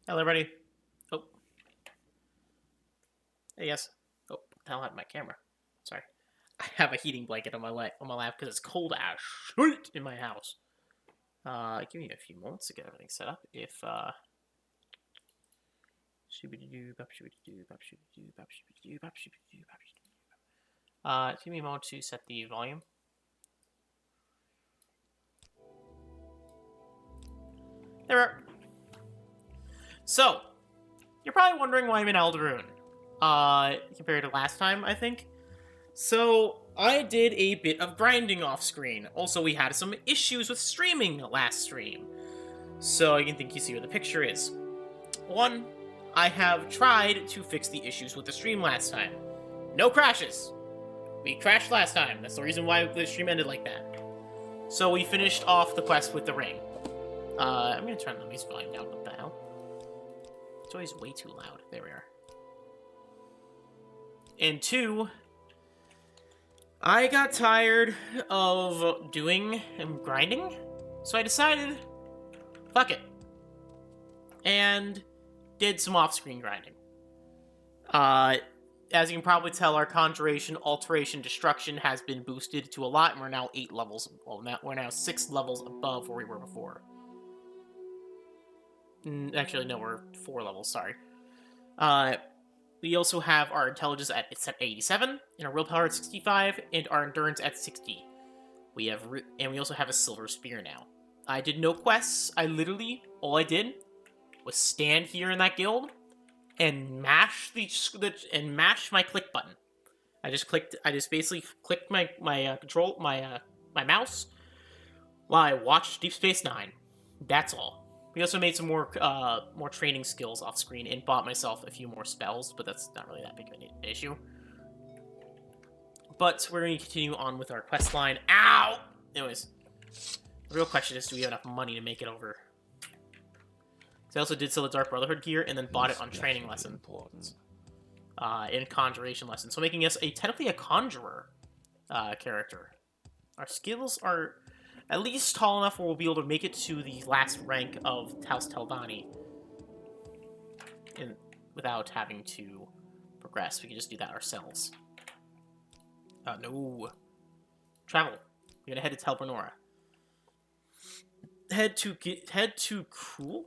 Hello, everybody. Oh. Hey, yes. Oh, the hell happened to my camera? Sorry. I have a heating blanket on my lap because it's cold as shit in my house. Give me a few moments to get everything set up. If, give me a moment to set the volume. There are... So, you're probably wondering why I'm in Alderun, compared to last time, I think. So, I did a bit of grinding off screen. Also, we had some issues with streaming last stream. So, you can think you see where the picture is. One, I have tried to fix the issues with the stream last time. No crashes. We crashed last time. That's the reason why the stream ended like that. So, we finished off the quest with the ring. I'm gonna turn the music volume down. What the hell? It's always way too loud. There we are. And two, I got tired of doing and grinding, so I decided, fuck it, and did some off-screen grinding. As you can probably tell, our conjuration, alteration, destruction has been boosted to a lot, and we're now 8 levels. Well, we're now 6 levels above where we were before. Actually, no, we're 4 levels. Sorry. We also have our intelligence at 87, and our willpower at 65, and our endurance at 60. We also have a silver spear now. I did no quests. All I did was stand here in that guild and mash my click button. I just basically clicked my mouse while I watched Deep Space Nine. That's all. We also made some more training skills off screen and bought myself a few more spells, but that's not really that big of an issue. But we're going to continue on with our quest line. Ow! Anyways, the real question is, do we have enough money to make it over? So I also did sell the Dark Brotherhood gear and then bought it on training lesson. In conjuration lesson. So making us technically a conjurer character. Our skills are at least tall enough where we'll be able to make it to the last rank of House Telvanni without having to progress. We can just do that ourselves. No. Travel. We're gonna head to Telvanni. Head to Cool.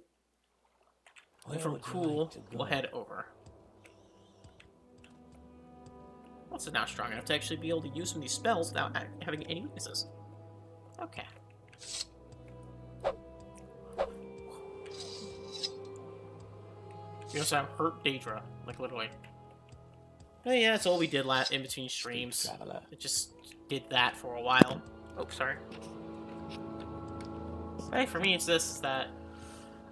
And from Cool, we'll head over. Also now strong enough to actually be able to use some of these spells without having any weaknesses. Okay. We also have hurt daedra, like literally. Oh yeah, that's all we did in between streams. It just did that for a while. Oh, sorry. Hey, for me it's this, is that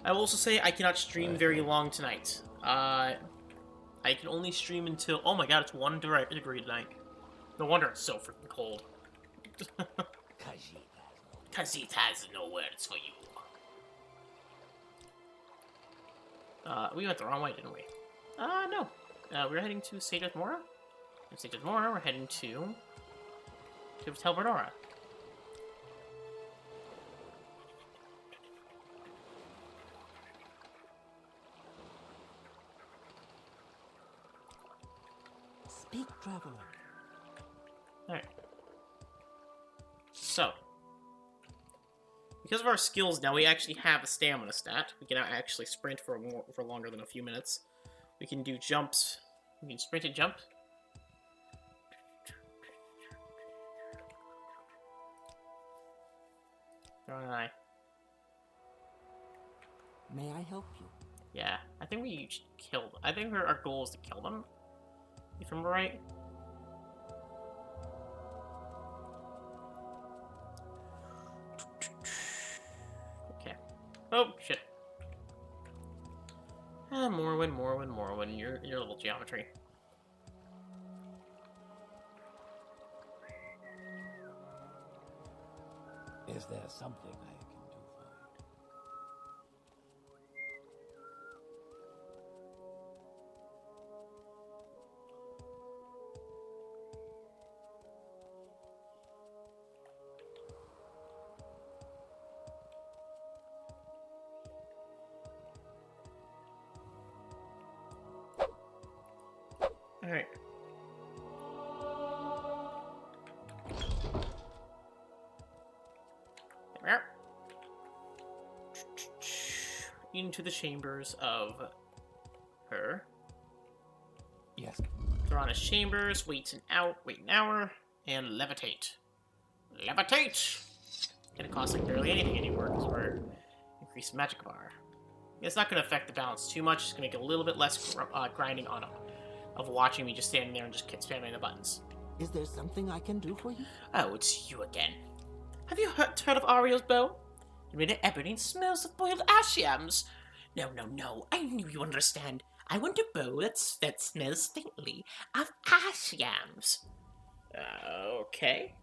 I will also say I cannot stream very long tonight. I can only stream until... Oh my god, it's 1 degree tonight. No wonder it's so freaking cold. Khajiit has no words for you. We went the wrong way, didn't we? No. We're heading to Dagoth-ur. From Dagoth-ur, we're heading to Telvanni. Speak, traveler. Alright. So, because of our skills now, we actually have a stamina stat. We can actually sprint for longer than a few minutes. We can do jumps. We can sprint and jump. Don't I? May I help you? Yeah, I think we killed. I think our goal is to kill them. If I remember right. Okay. Oh shit. Morrowind. Your little geometry. Is there something I can do for you? Alright. There we are. Into the chambers of her. Yes. Throna's chambers, wait an hour, and levitate. Levitate! Gonna cost like barely anything anymore because we're increased magic bar. It's not gonna affect the balance too much. It's gonna make a little bit less grinding on of watching me just standing there and just spamming the buttons. Is there something I can do for you? Oh, it's you again. Have you heard of Ariel's bow? It made of ebony and smells of boiled ash yams. No. I knew you understand. I want a bow that smells faintly of ash yams. Okay.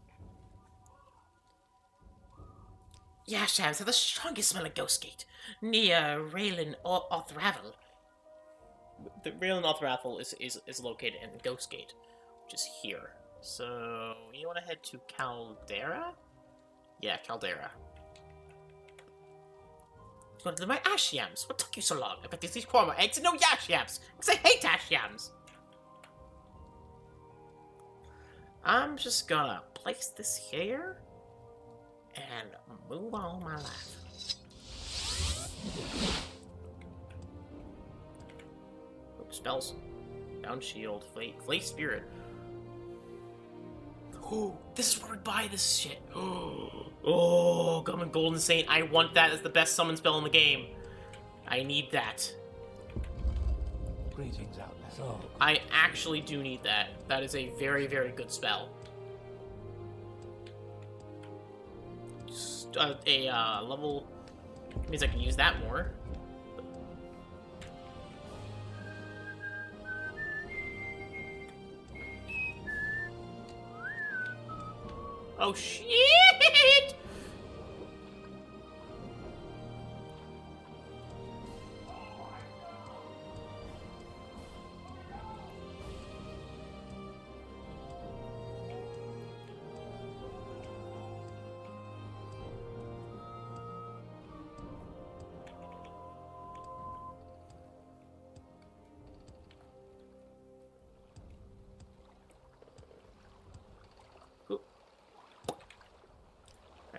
Ash yams have the strongest smelling ghost gate, near Raylan Othravel. The Raylan Othravel is located in the ghost gate, which is here. So, you want to head to Caldera? Yeah, Caldera. Go to my ash yams. What took you so long? I bet these korma eggs and no ash yams, because I hate ash yams. I'm just gonna place this here and move on my life. Oh, spells. Down shield. Flay spirit. Oh, this is where we buy this shit. Oh, Gum Golden Saint. I want that as the best summon spell in the game. I need that. Greetings, Outlander. So, I actually do need that. That is a very, very good spell. Just, level means I can use that more. Oh shit!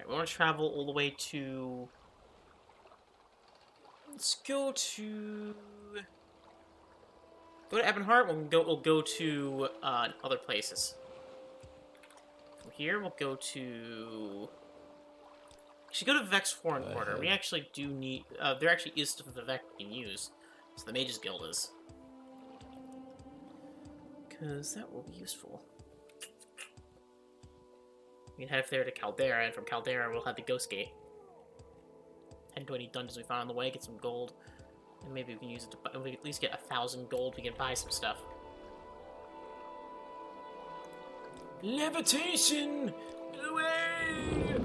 We want to travel all the way to... Let's go to... Go to Ebonheart, we'll go to other places. From here, we'll go to... We should go to Vivec's Foreign Quarter. We actually do need... there actually is stuff Vivec we can use. So the Mage's Guild is. Because that will be useful. We can head there to Caldera, and from Caldera we'll have the Ghost Gate. Head to any dungeons we find on the way, get some gold, and maybe we can use it to we at least get 1,000 gold. We can buy some stuff. levitation! Away!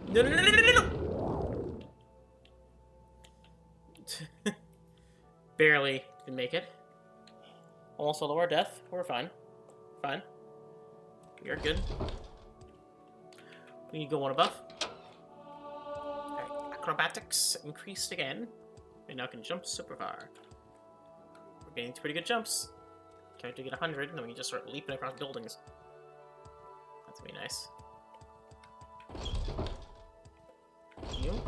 No. Barely didn't make it. Almost all of our death. We're fine. Fine. We are good. We need to go one above. Alright, acrobatics increased again. We now can jump super far. We're getting pretty good jumps. Try to get 100, and then we can just start leaping across buildings. That's gonna be nice. You.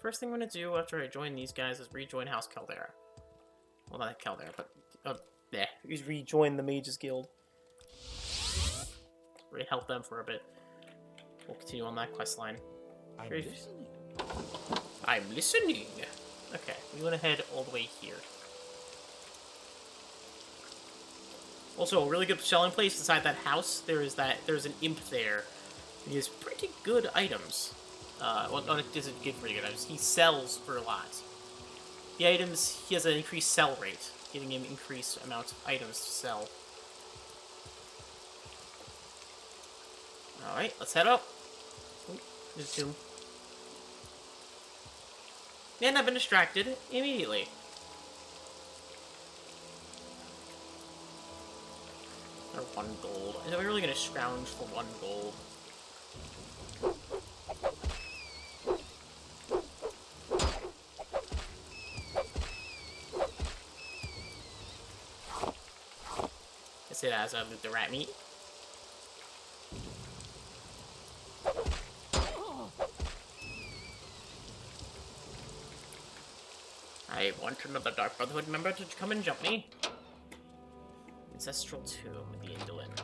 First thing I'm gonna do after I join these guys is rejoin House Caldera. Well, not Caldera, but yeah, is rejoin the Mages Guild. Really help them for a bit. We'll continue on that quest line. I'm listening. I'm listening. Okay, we went ahead all the way here. Also, a really good selling place inside that house. There's an imp there. He has pretty good items. Well, no, it doesn't give pretty good items. He sells for a lot. The items, he has an increased sell rate, giving him increased amounts of items to sell. Alright, let's head up. Just zoom. And I've been distracted immediately. Or 1 gold. Are we really gonna scrounge for 1 gold? I say that as I loot the rat meat. I want another Dark Brotherhood member to come and jump me. Ancestral Tomb, the Indolent.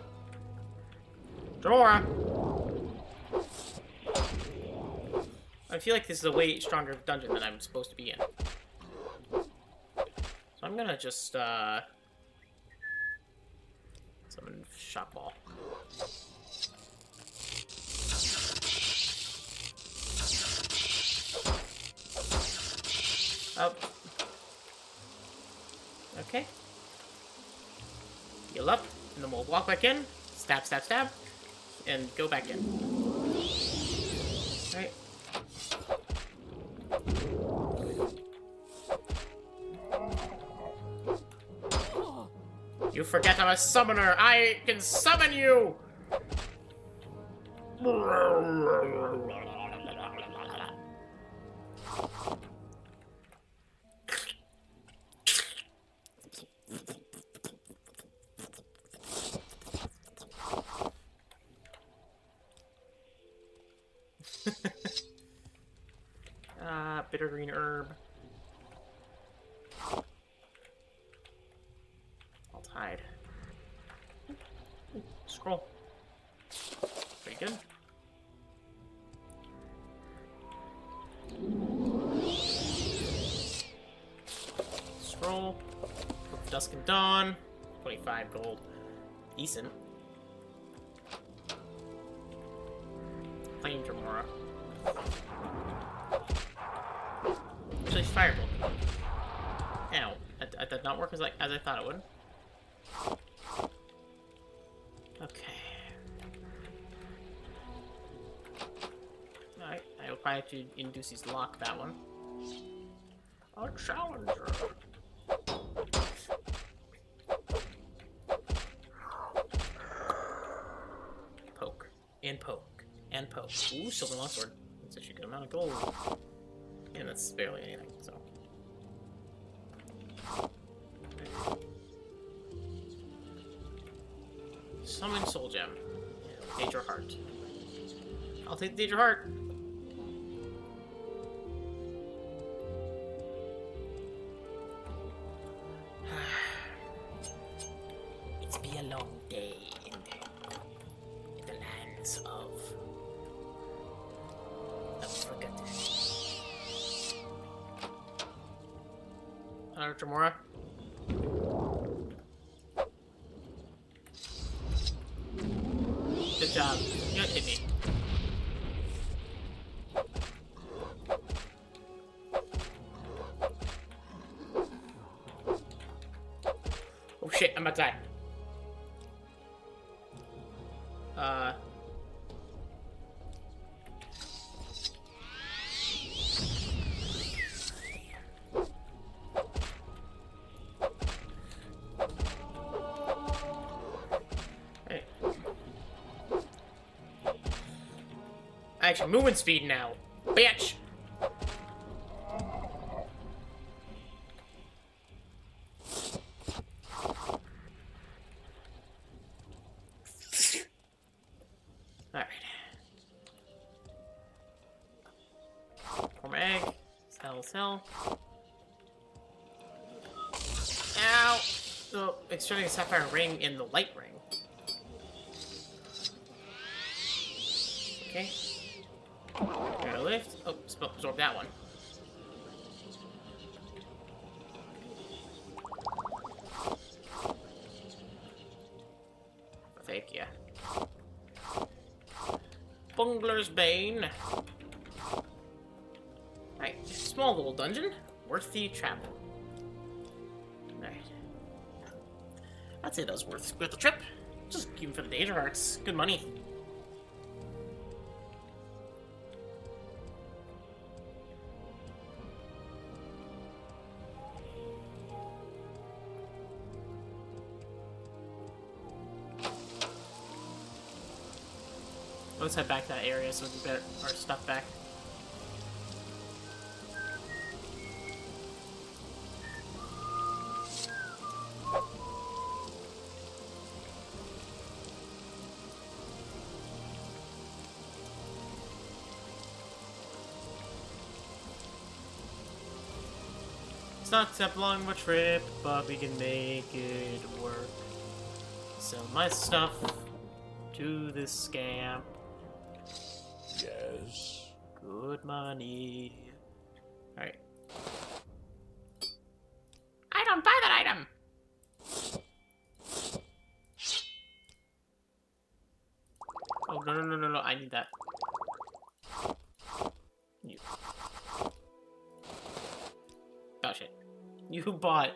Dora! I feel like this is a way stronger dungeon than I'm supposed to be in. So I'm gonna just, summon Shockball. Oh. Okay. Heal up, and then we'll walk back in, stab, stab, stab, and go back in. Alright. You forget I'm a summoner! I can summon you! Bitter green herb. I'll hide. Scroll. Pretty good. Scroll. Dusk and Dawn. 25 gold. Decent. Flame Tremora. Actually, Firebolt. Ow. That did not work as I thought it would. Okay. Alright, I will probably have to induce these lock that one. A challenger. Poke. And poke. And poke. Ooh, silver longsword. That's actually a good amount of gold. And that's barely anything, so. Summon Soul Gem. Daedra Heart. I'll take the Daedra Heart. It's been a long day in the lands of forgotten. Another Tremora. Good job. You don't hit me. Oh shit, I'm about to die. Actually, movement speed now, bitch. All right. Pour my egg. Sell. Ow! So, extracting a sapphire ring in the light ring. Okay. Gotta lift. Oh, absorb that one. Thank you. Bungler's Bane. Alright, small little dungeon. Worth the travel. Alright. I'd say that was worth the trip. Just even for the Daedra Hearts. Good money. Let's head back to that area so we can get our stuff back. It's not that long of a trip, but we can make it work. Sell my stuff to this scamp. Yes. Good money. Alright. Item, buy that item! Oh, no, I need that. You. Oh, shit. You bought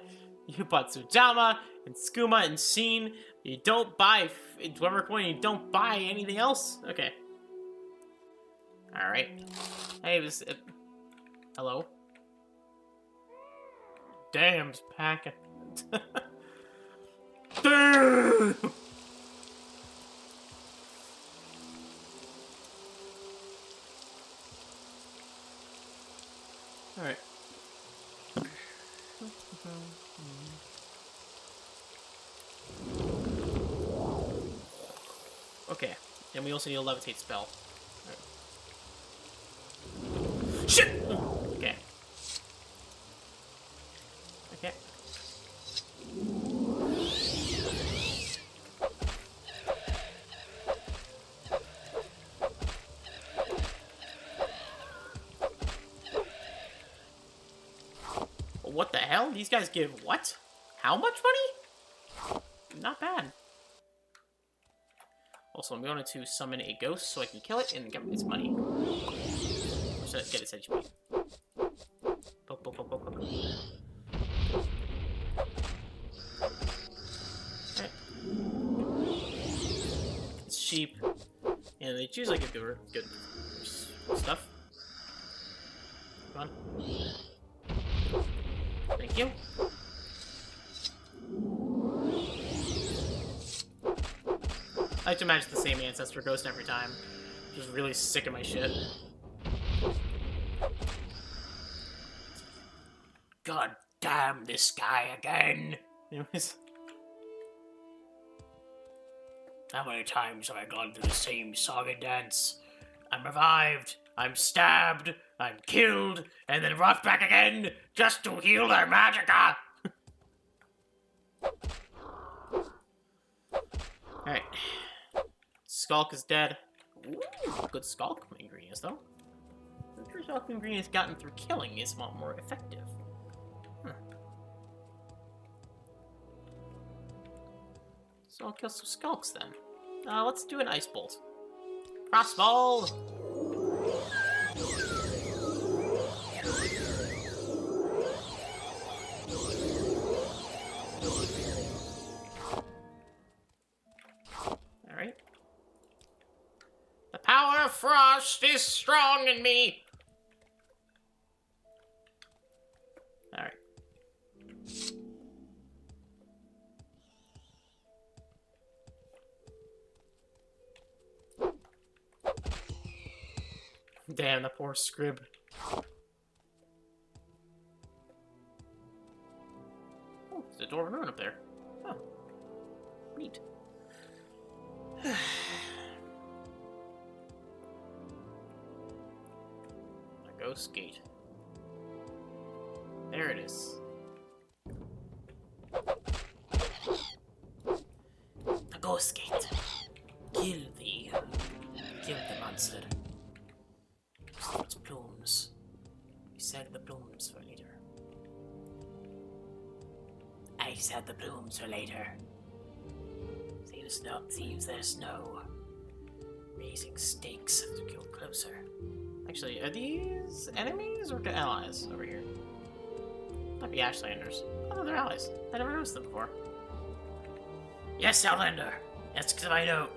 Sujama and Skooma and Sheen. You don't buy Dwemer coin, you don't buy anything else? Okay. Alright. Hey, this... hello? Damn, it's packing. Damn! Alright. Okay. And we also need a levitate spell. Right. Shit! Okay. Okay. What the hell? These guys give what? How much money? Not bad. Also, I'm going to summon a ghost so I can kill it and get its money. Or should I get its HP? Poke, poke, poke, poke, poke. Alright. It's sheep. And they choose like a good stuff. Come on. Thank you. I like to imagine the same ancestor ghost every time. Just really sick of my shit. God damn this guy again. Anyways. How many times have I gone through the same song and dance? I'm revived, I'm stabbed, I'm killed, and then brought back again just to heal their magicka! Alright. Skulk is dead. Ooh, good skulk ingredients, though. The true skulk ingredients gotten through killing is a lot more effective. So I'll kill some skulks then. Let's do an ice bolt. Crossbow! Alright. The power of frost is strong in me! Alright. Damn, the poor scrib. Oh, there's a door of ruin up there. Oh. Neat. A ghost gate. There it is. The ghost gate. Kill thee. Kill the monster. Its plumes. You said the plumes for later. I said the plumes for later. Thieves their snow. Raising stakes to go closer. Actually, are these enemies or allies over here? Might be Ashlanders. Oh, they're allies. I never noticed them before. Yes, Outlander. Ask if I know.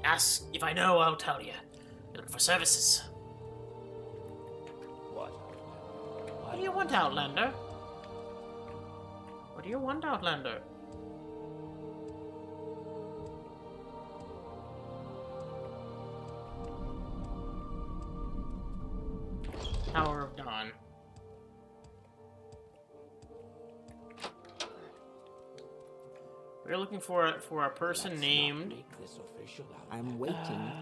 Ask if I know, I'll tell you. Look for services. What do you want, Outlander? What do you want, Outlander? Tower of Dawn. We're looking for a person Let's named not make this official out I'm waiting.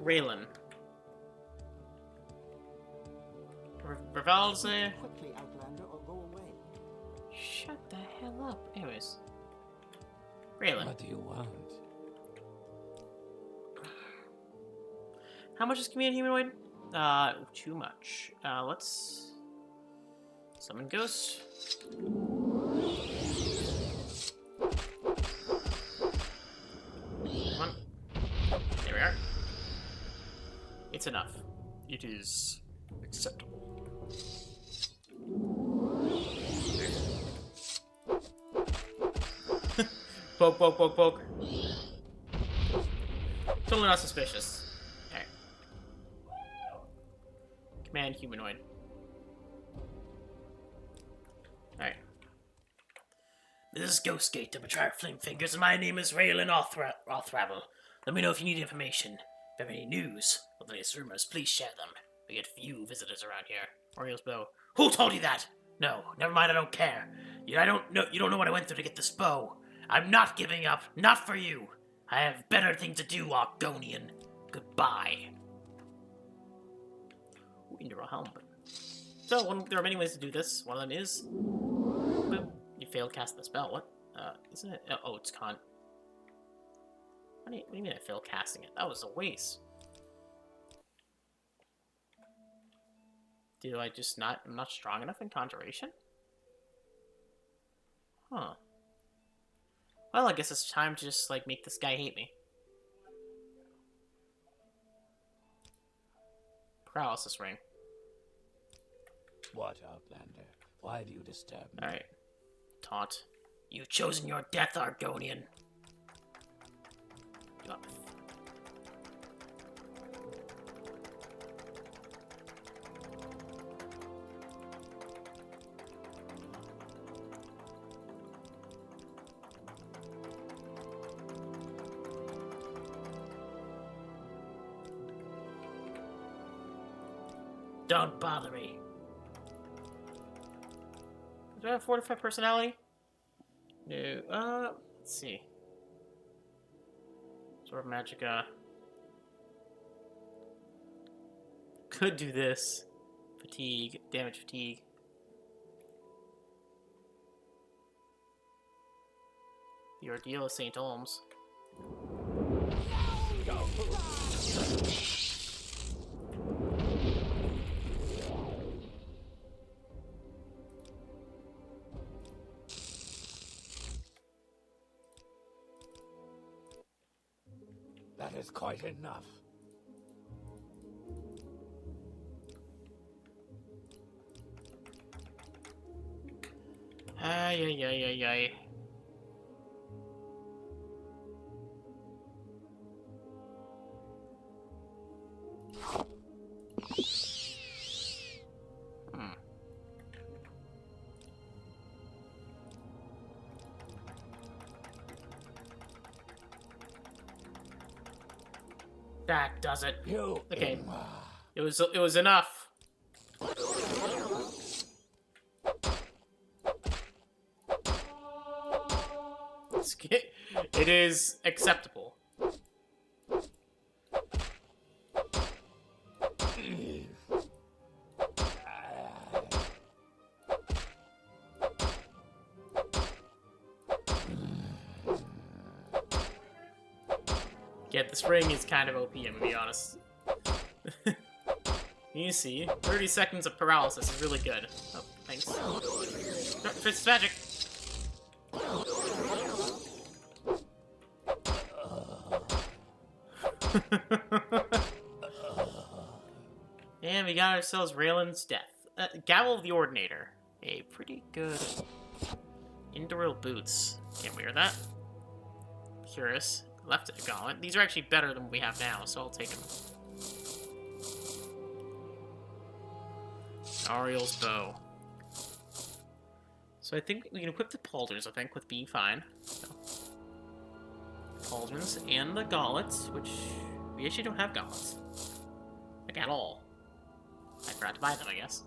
Raylan. Brevalze. Quickly, Outlander, or go away. Shut the hell up. Anyways. Raylan. What do you want? How much is command humanoid? Too much. Let's summon ghost. Come on. There we are. It's enough. It is acceptable. Poke, poke, poke, poke. Totally not suspicious. Alright. Command humanoid. Alright. This is Ghostgate, the Patriarch Flame Fingers, and my name is Raylan Othravel. Let me know if you need information. If you have any news or the latest rumors, please share them. We get few visitors around here. Oriole's bow. Who told you that? No, never mind, I don't care. You don't know what I went through to get this bow. I'm not giving up. Not for you. I have better things to do, Argonian. Goodbye. Ooh, into a helmet. So, there are many ways to do this. One of them is... Boom. You failed casting the spell. What? Isn't it? Oh, it's con. What do you mean I failed casting it? That was a waste. Do I just not... I'm not strong enough in conjuration? Huh. Well, I guess it's time to just, like, make this guy hate me. Paralysis ring. What, Outlander? Why do you disturb me? Alright. Taunt. You've chosen your death, Argonian. Up. Don't bother me. Do I have fortified personality? No. Let's see. Sort of Magicka. Could do this. Fatigue. Damage fatigue. The Ordeal of St. Olms. That is quite enough. Ay, ay, ay, ay, ay. That does it. You. Okay. It was enough. It is acceptable. Yeah, this ring is kind of OP, I'm gonna be honest. You see, 30 seconds of paralysis is really good. Oh, thanks. It's magic! And we got ourselves Raylan's death. Gavel of the Ordinator. A pretty good Indoril boots. Can't wear that. Curious. Left it a gauntlet. These are actually better than what we have now, so I'll take them. Ariel's bow. So I think we can equip the pauldrons, I think, with being fine. So. Pauldrons and the gauntlets, which we actually don't have gauntlets. Like, at all. I forgot to buy them, I guess.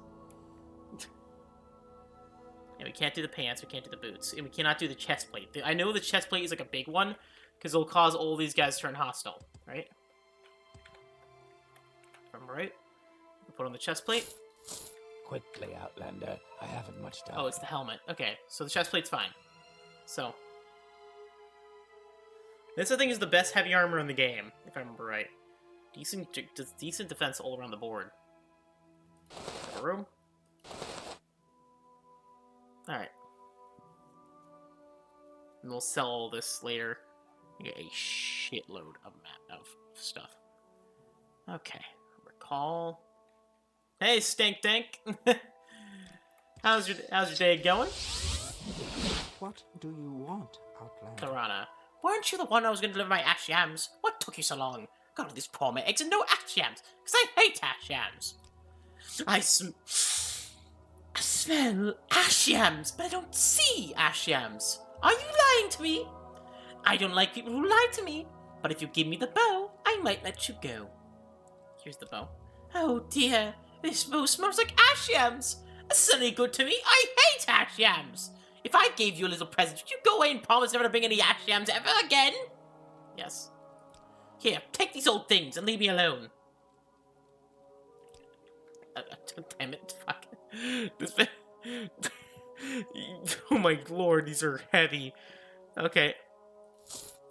Yeah, we can't do the pants, we can't do the boots, and we cannot do the chest plate. I know the chest plate is like a big one, because it'll cause all these guys to turn hostile, right? If I'm right. We'll put on the chest plate. Quickly, Outlander. I haven't much time. Oh, it's the helmet. Okay, so the chest plate's fine. So. This, I think, is the best heavy armor in the game, if I remember right. Decent defense all around the board. Got a room. Alright. And we'll sell all this later. We get a shitload of stuff. Okay. Recall. Hey, Stink Dink! how's your day going? What do you want, Outlander? Karana. Weren't you the one I was going to deliver my ash yams? What took you so long? Got all these poor eggs and no ash yams, because I hate ash yams. I smell ash yams, but I don't see ash yams. Are you lying to me? I don't like people who lie to me, but if you give me the bow, I might let you go. Here's the bow. Oh dear, this bow smells like ash yams. That's any good to me. I hate ash yams. If I gave you a little present, would you go away and promise never to bring any ash yams ever again? Yes. Here, take these old things and leave me alone. Damn it, fuck. Oh my lord, these are heavy. Okay.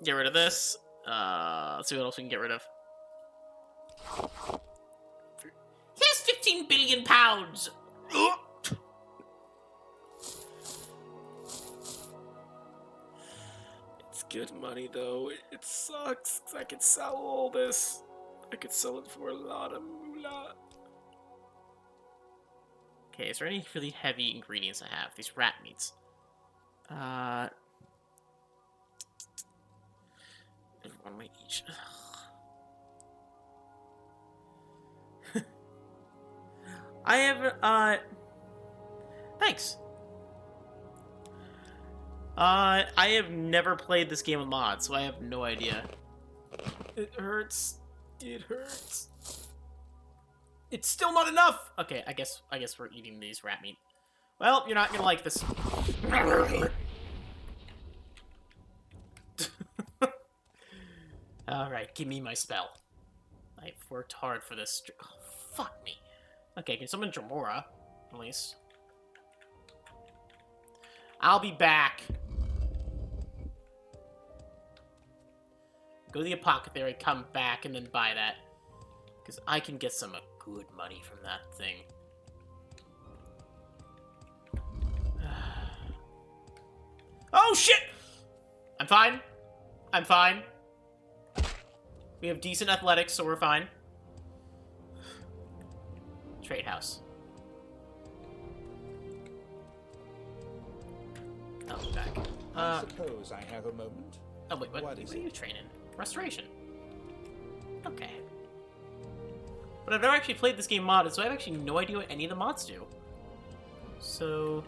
Get rid of this. Let's see what else we can get rid of. Here's 15 billion pounds! It's good money, though. It sucks, 'cause I could sell all this. I could sell it for a lot of moolah. Okay, is there any really heavy ingredients I have? These rat meats. There's one way each. I have, thanks. I have never played this game with mods, so I have no idea. It hurts. It hurts. It's still not enough! Okay, I guess we're eating these rat meat. Well, you're not gonna like this. Alright, give me my spell. I've worked hard for this. Oh, fuck me. Okay, can summon Jamora, at least. I'll be back. Go to the apothecary, come back, and then buy that. Because I can get some good money from that thing. Oh, shit! I'm fine. I'm fine. We have decent athletics, so we're fine. Trade house. I'll be back. I suppose I have a moment. Oh, wait, what What is are you it? training? Restoration. Okay. But I've never actually played this game modded, so I have actually no idea what any of the mods do. So...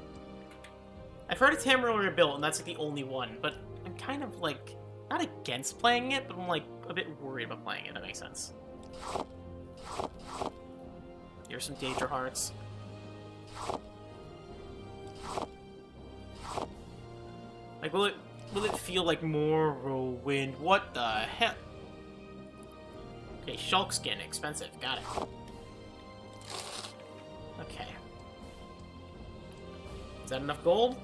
I've heard it's Hammer rebuilt, and that's like the only one, but I'm kind of like, not against playing it, but I'm like a bit worried about playing it, if that makes sense. Here's some Daedra hearts. Like, will it feel like Morrowind? What the hell? Okay, Shulk skin, expensive. Got it. Okay. Is that enough gold?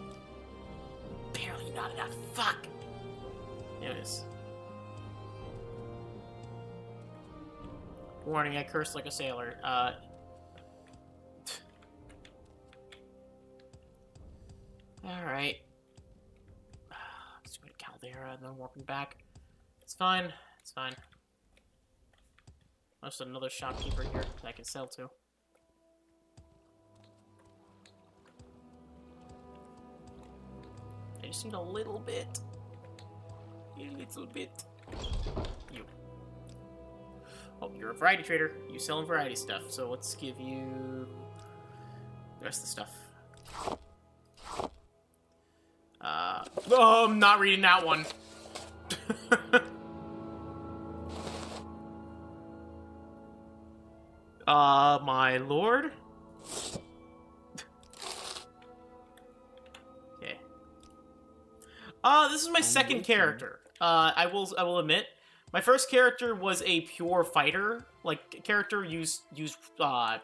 Barely not enough. Fuck! Anyways. Warning, I cursed like a sailor. Alright. Let's go to Caldera and then warping back. It's fine. It's fine. There's another shopkeeper here that I can sell to. I just need a little bit. A little bit. You. Oh, you're a variety trader. You selling variety stuff. So let's give you the rest of the stuff. Oh, I'm not reading that one. My lord? Okay. This is my second character. I will admit, my first character was a pure fighter. Like, character used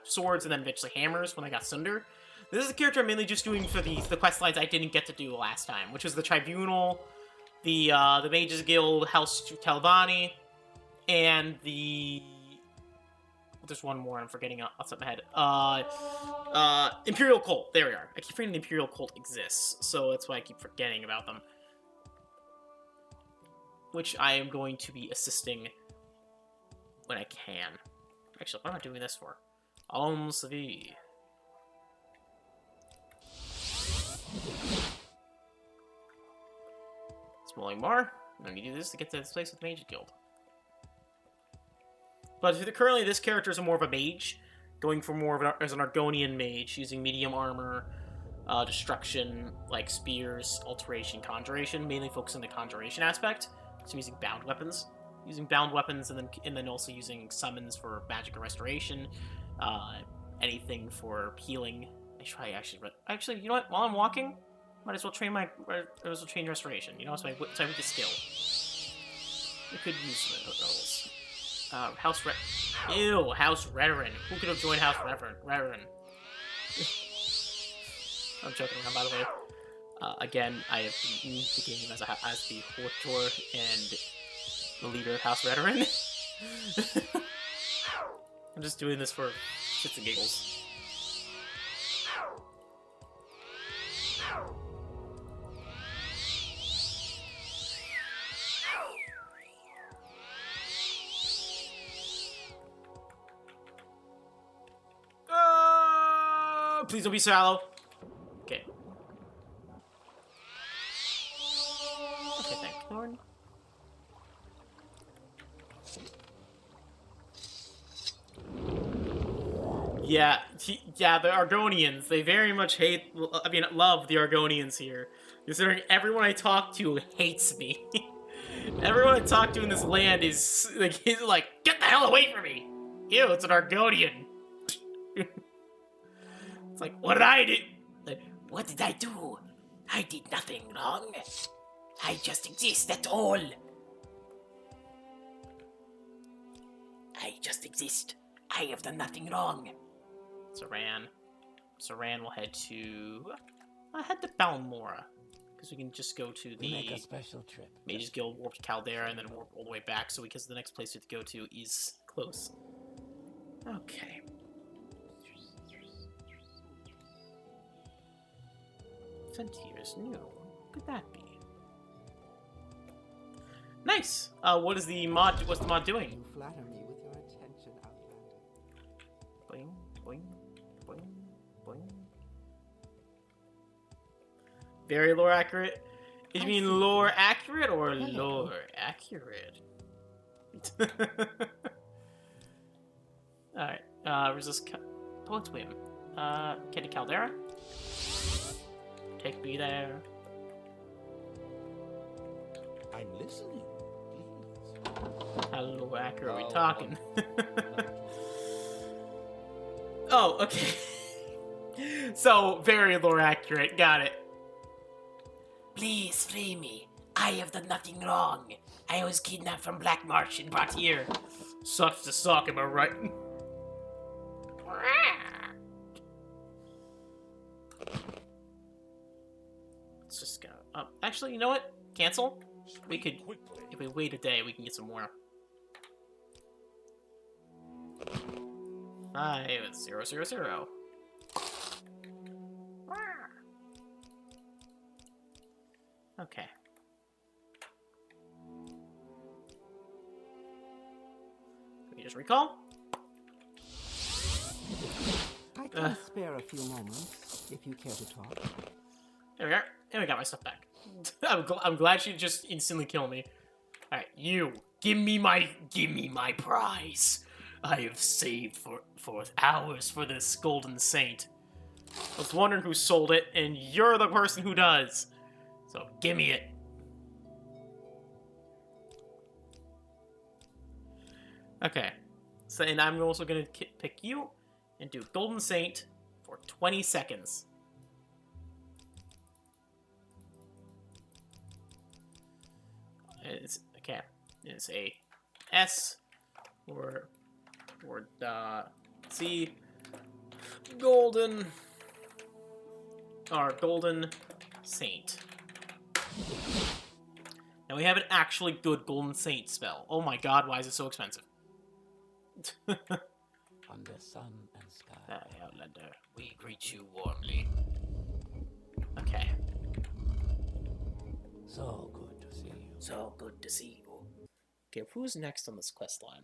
swords and then eventually hammers when I got Sunder. This is a character I'm mainly just doing for the quest lines I didn't get to do last time, which was the Tribunal, the Mages Guild, House Telvanni, and the... There's one more I'm forgetting off the top of my head. Imperial Cult. There we are. I keep forgetting the Imperial Cult exists, so that's why I keep forgetting about them. Which I am going to be assisting when I can. Actually, what am I doing this for? Alms V. Smalling Bar. I'm going to do this to get to this place with the Mage Guild. But currently, this character is more of a mage, going for more of as an Argonian mage, using medium armor, destruction, like spears, alteration, conjuration, mainly focusing on the conjuration aspect. So I'm using bound weapons, and then also using summons for magic and restoration, anything for healing. I should probably actually, you know what? While I'm walking, might as well train restoration. You know, so I with the skill. I could use those. House Redrin. Who could have joined House Redrin? I'm joking around, by the way. Again, I have beaten the game as the Hortor and the leader of House Redrin. I'm just doing this for shits and giggles. Please don't be shallow. Okay. Okay, thank you, Lord. Yeah, the Argonians. They very much love the Argonians here. Considering everyone I talk to hates me. Everyone I talk to in this land is like, get the hell away from me! Ew, it's an Argonian. It's like, what did I do? What did I do? I did nothing wrong. I just exist, that's all. I just exist. I have done nothing wrong. Saran will head to Balmora. Because we can just go to the Make a special trip. Mages Guild, warp to Caldera, and then warp all the way back, so because the next place we have to go to is close. Okay. Frontiers new. What could that be? Nice. What's the mod doing? You flatter me with your attention, Outlander. Boing, boing, boing, boing. Very lore accurate. You mean lore accurate or lore accurate? Alright. Resist Poet's Whim. Kenny Caldera. Take me there. I'm listening. Please. How low accurate are we talking? Oh, okay. So, very lore accurate. Got it. Please free me. I have done nothing wrong. I was kidnapped from Black Marsh and brought here. Sucks to suck, am I right? Let's just go. Actually, you know what? Cancel. We could, if we wait a day, we can get some more. 5-0-0-0. Okay. Can we just recall? I can spare a few moments, if you care to talk. There we are. And we got my stuff back. I'm glad she just instantly killed me. Alright, you. Give me my prize. I have saved for hours for this golden saint. I was wondering who sold it, and you're the person who does. So, give me it. Okay. So, and I'm also gonna pick you and do Golden Saint for 20 seconds. It's okay. It's a S or C Golden Saint. Now we have an actually good Golden Saint spell. Oh my god, why is it so expensive? Under sun and sky. Outlander, we greet you warmly. Okay. So good to see you. So good to see you. Okay, who's next on this quest line?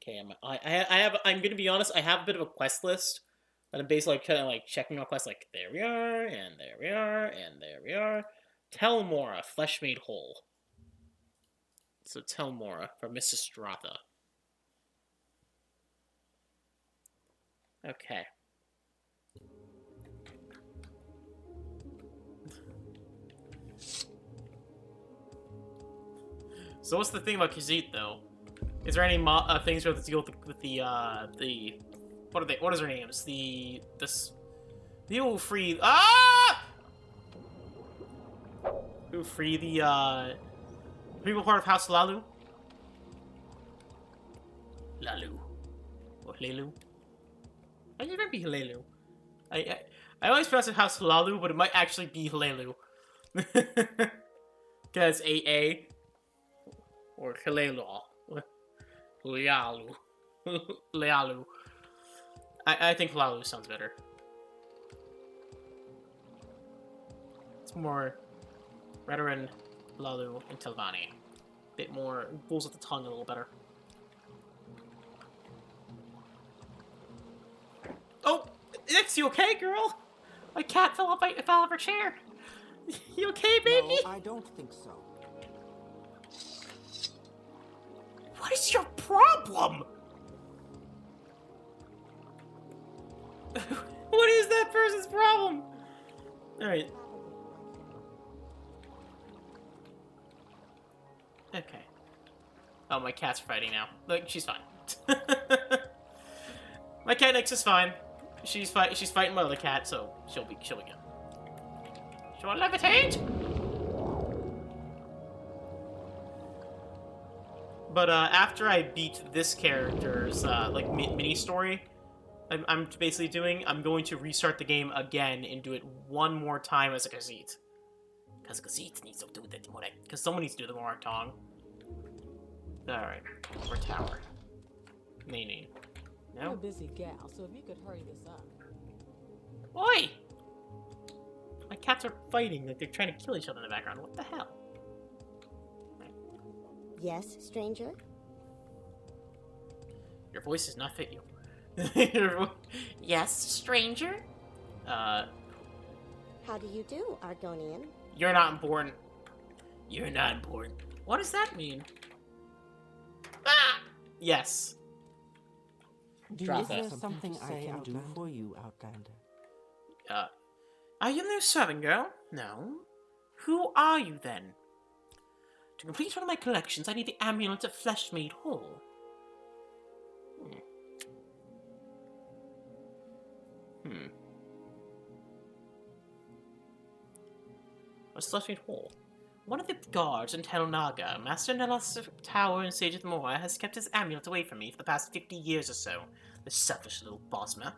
Okay, I'm gonna be honest, I have a bit of a quest list. And I'm basically kind of like checking off quests like, there we are, and there we are, and there we are. Telvanni, Flesh Made Whole. So Telvanni from Mrs. Stratha. Okay. So what's the thing about khajiit, though? Is there any things where to deal with the what are they? What is their names? The who free who free the people part of House Lalu? Lalu or Lelu? I think it might be Hilelu. I always pronounce it House Lalu, but it might actually be Hilelu. Because AA or Hilelu. Lealu. Lealu. I think Lalu sounds better. It's more Redguard, Lalu, and Telvanni. Bit more, pulls with the tongue a little better. Oh! Nix, you okay, girl? My cat fell off her chair. You okay, baby? No, I don't think so. What is your problem? What is that person's problem? Alright. Okay. Oh, my cat's fighting now. Like, she's fine. My cat Nix is fine. She's fighting my other cat, so she'll be good. She'll levitate! But after I beat this character's like mini story, I'm basically doing, I'm going to restart the game again and do it one more time as a khajiit. Because khajiit needs to do that more. Because someone needs to do the more tongue. Alright, over tower. Meaning. No? You're a busy gal, so if you could hurry this up. Oi! My cats are fighting, like they're trying to kill each other in the background. What the hell? Yes, stranger? Your voice does not fit you. Yes, stranger? How do you do, Argonian? You're not important. You're not important. What does that mean? Ah! Yes. Is Drop there it. something I can do for you, Outlander? Are you no servant girl? No. Who are you then? To complete one of my collections, I need the amulet of Flesh Made Whole. What's Flesh Made Whole? One of the guards in Telnaga, Master Nelos Tower and Sage of the Moor, has kept his amulet away from me for the past 50 years or so. The selfish little bossma.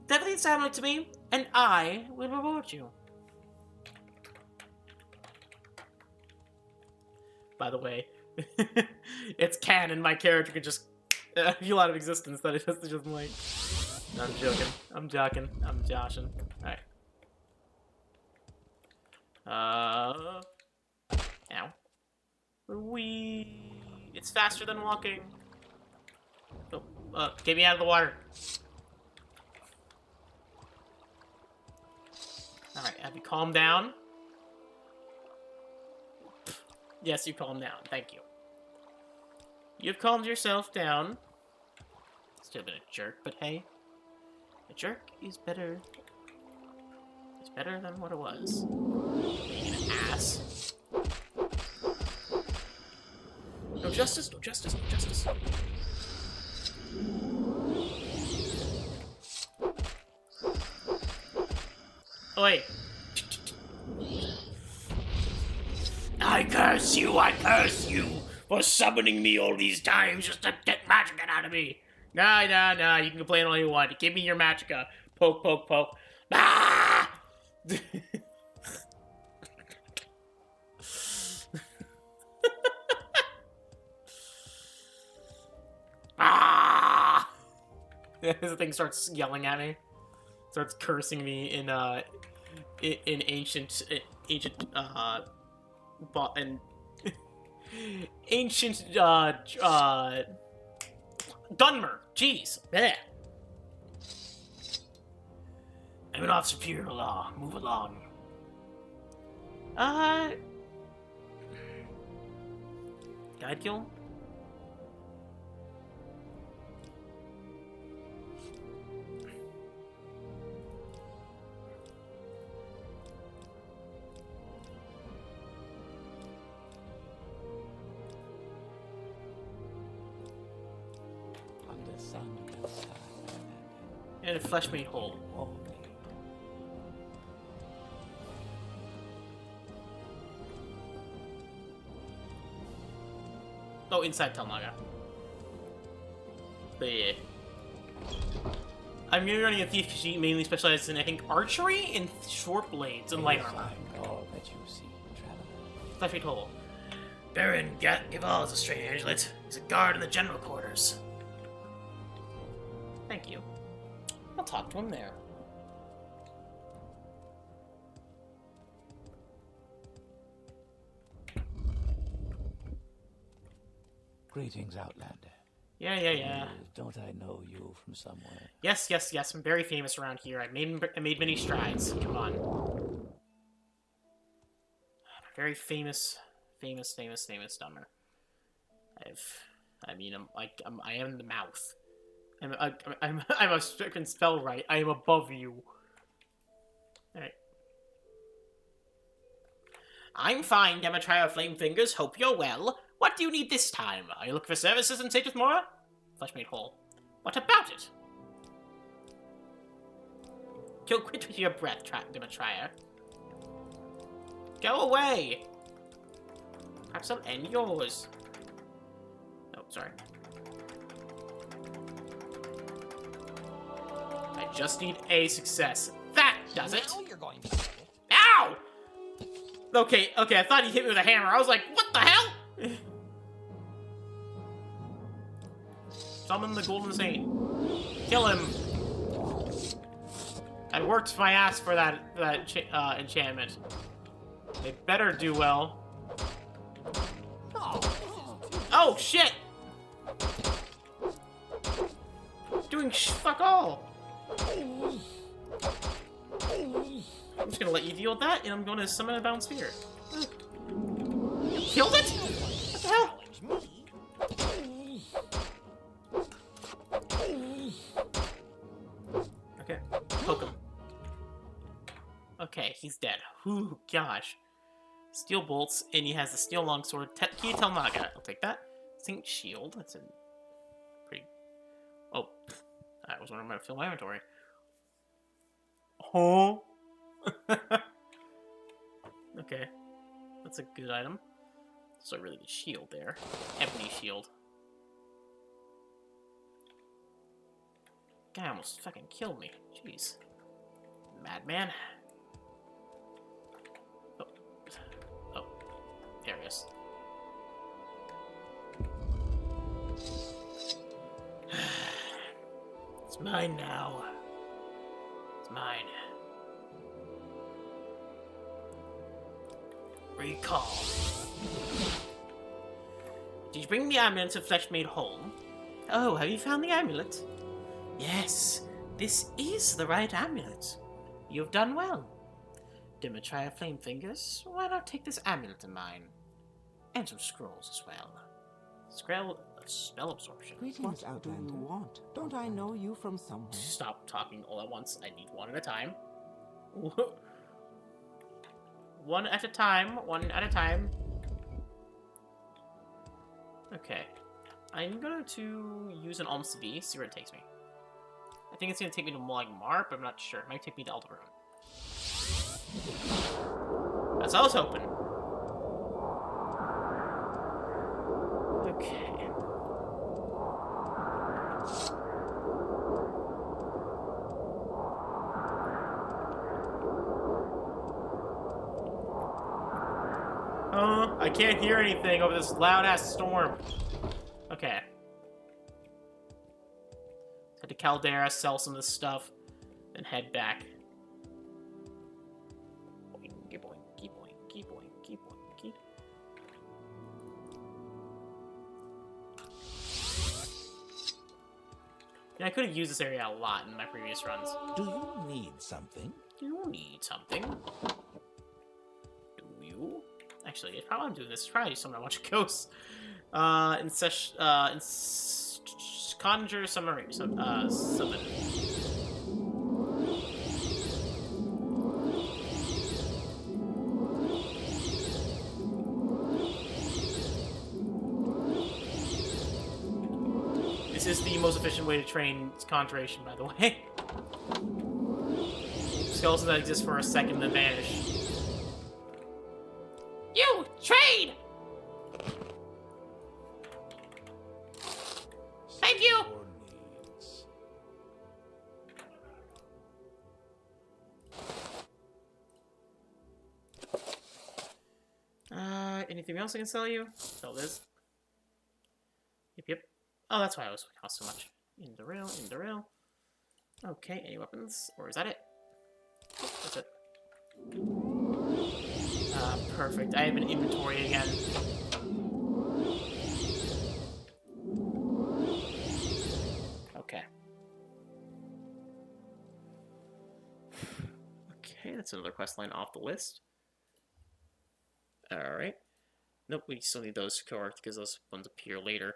Deliver this amulet to me, and I will reward you. By the way, it's canon. My character could just feel out of existence. That it just like. No, I'm joking. I'm joking. I'm joshing. All right. Ow. It's faster than walking. Oh, get me out of the water. All right. Have you calmed down? Yes, you calmed down. Thank you. You've calmed yourself down. Still been a jerk, but hey. A jerk is better. It's better than what it was. Being an ass. No justice, no justice, no justice. Oi. I curse you for summoning me all these times just to get magic out of me. Nah, you can complain all you want. Give me your magicka. Poke, poke, poke. Ah! Ah! This thing starts yelling at me. Starts cursing me in ancient Dunmer. Jeez. Bleh. I'm an officer of imperial law. Move along. Guide kill? On the sun and sky. And a flesh made whole. Only. Oh, inside Telvanni. But yeah. I'm gonna be running a thief khajiit mainly specialized in, I think, archery and short blades and light armor. Find all that you see, traveler. Flesh made whole. Baron Gival is a stray angelet. He's a guard in the general quarters. Thank you. I'll talk to him there. Greetings, Outlander. Yeah. Don't I know you from somewhere? Yes. I'm very famous around here. I made many strides. Come on. Very famous dumber. I am the mouth. I'm a freaking spell right. I am above you. Alright. I'm fine, Demetria Flame Fingers. Hope you're well. What do you need this time? Are you looking for services in Sage of Mora? Flesh made whole. What about it? Go quit with your breath, Demetria. Go away! Perhaps I'll end yours. Oh, sorry. I just need a success. That does it! Now you're going to get it. Ow! Okay, I thought he hit me with a hammer. I was like, what the hell? Summon the Golden Saint. Kill him. I worked my ass for that enchantment. They better do well. Oh, shit! Doing fuck all. I'm just gonna let you deal with that, and I'm gonna summon a bound sphere. You killed it? What the hell? Okay, poke him. Okay, he's dead. Ooh, gosh. Steel bolts, and he has the steel longsword. Key Telvanni. I'll take that. Saint shield. That's a pretty. Oh, I was wondering about to fill my inventory. Oh. Okay, that's a good item. So really good shield there. Ebony shield. Guy almost fucking killed me. Jeez. Madman. Oh. There it is. It's mine now. It's mine. Recall. Did you bring the amulet of flesh made whole? Oh, have you found the amulet? Yes, this is the right amulet. You've done well. Demetria Flame Fingers, why not take this amulet of mine? And some scrolls as well. Spell absorption. Greetings, what do you want? Don't I know you from somewhere? Stop talking all at once. I need one at a time. One at a time. Okay. I'm going to use an Alms V, see where it takes me. I think it's going to take me to Molagbal, but I'm not sure. It might take me to Elderun. That's what I was hoping. Okay. I can't hear anything over this loud-ass storm. Okay. Head to Caldera, sell some of this stuff, then head back. Boinky, boinky, boinky, boinky, boinky. Yeah, I could have used this area a lot in my previous runs. Do you need something? Do you need something? Do you? Actually, if I'm doing this, probably someone I watch ghosts. Conjure summon. This is the most efficient way to train conjuration, by the way. Skeletons that exist for a second then vanish. You trade! Thank you! Your needs. Anything else I can sell you? Sell this. Yep. Oh, that's why I was cost so much. In the rail. Okay, any weapons? Or is that it? Oh, that's it. Perfect. I have an inventory again. Okay. Okay, that's another quest line off the list. Alright. Nope, we still need those correct because those ones appear later.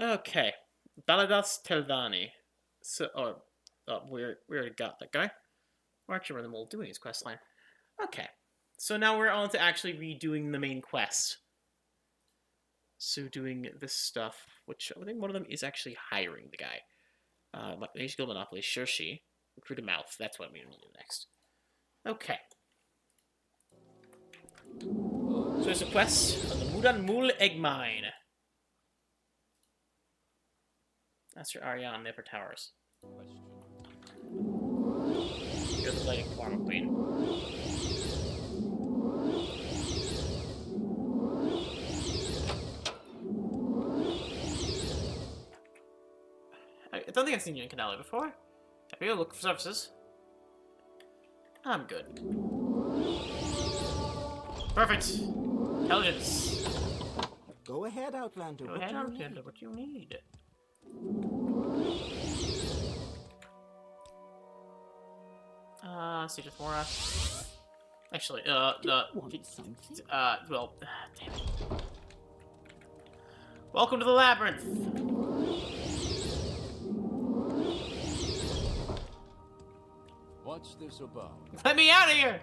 Okay. Baladas Telvanni. So, we already got that guy. We're actually in the middle of doing his quest line. Okay. So now we're on to actually redoing the main quest. So doing this stuff, which I think one of them is actually hiring the guy. Nation Guild Monopoly, Shirshi. Recruit a mouth. That's what we need to do next. Okay. So it's a quest on the Mudan Egg Mine. That's your Ariane, the upper towers. You're the Lighting Farm Queen. I don't think I've seen you in Canale before. Have you looked for services? I'm good. Perfect. Intelligence. Go ahead, Outlander. Go What ahead, do you Outlander. need? What you need? Siege of Mora. Actually, well, damn it. Welcome to the labyrinth. Watch this above. Let me out of here.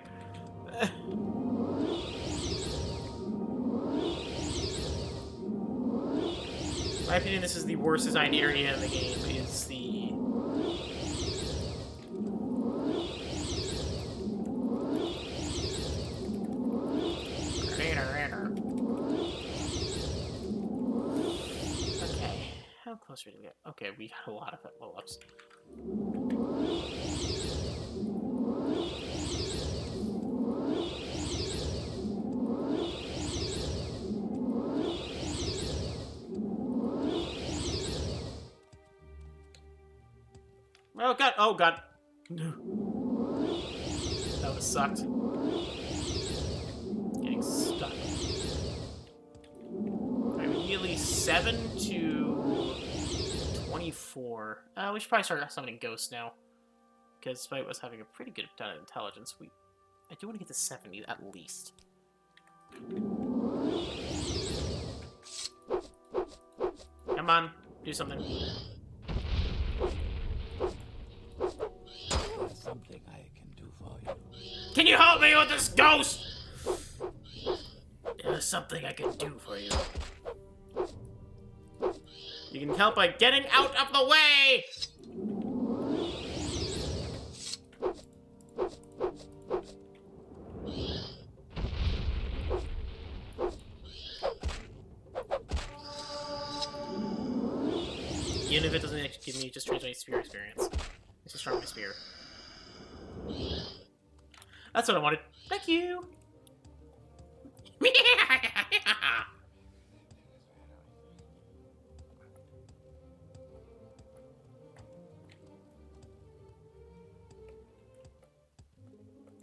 In my opinion, this is the worst designed area in the game. Is the okay. How close are we to get? Okay, we got a lot of level ups. Oh god! Oh god! No. That was sucked. Getting stuck. Immediately 7 to 24. We should probably start summoning ghosts now, because despite us having a pretty good intelligence, I do want to get to 70 at least. Come on, do something. There's something I can do for you. Can you help me with this ghost? There's something I can do for you. You can help by getting out of the way! just trades my spear experience. It's just from my spear. That's what I wanted. Thank you!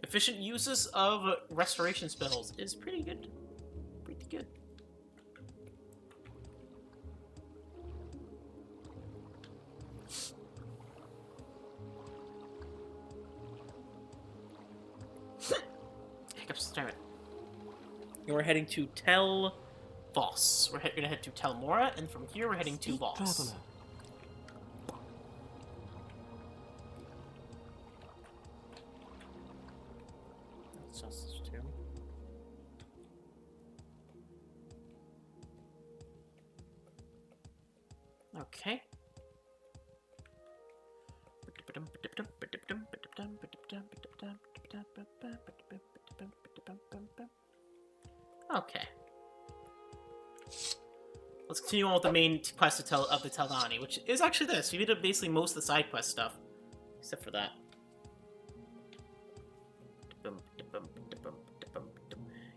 Efficient uses of restoration spells is pretty good. Pretty good. Hiccups, damn it. And we're heading to Voss. We're gonna head to Telmora, and from here we're heading to Voss. Traveler. That's just two. Okay. Okay. Let's continue on with the main quest of the Telvanni, which is actually this. We did basically most of the side quest stuff, except for that.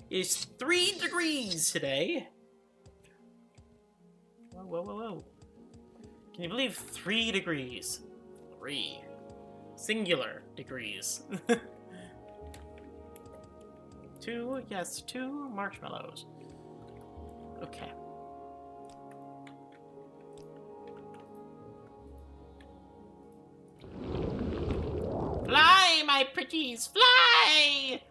It's 3 degrees today. Whoa, whoa, whoa, whoa. Can you believe 3 degrees? 3. Singular degrees. 2, yes, 2 marshmallows. Okay. Fly, my pretties, fly!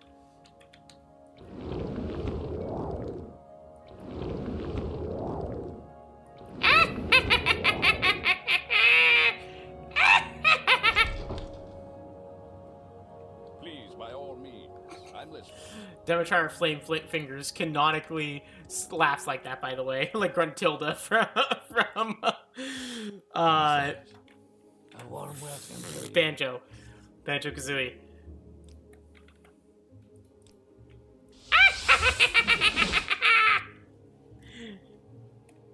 Please, by all means, I'm listening. Demetrier Flame Fingers canonically laughs like that, by the way. Like Gruntilda from A warm welcome to you. Banjo-Kazooie.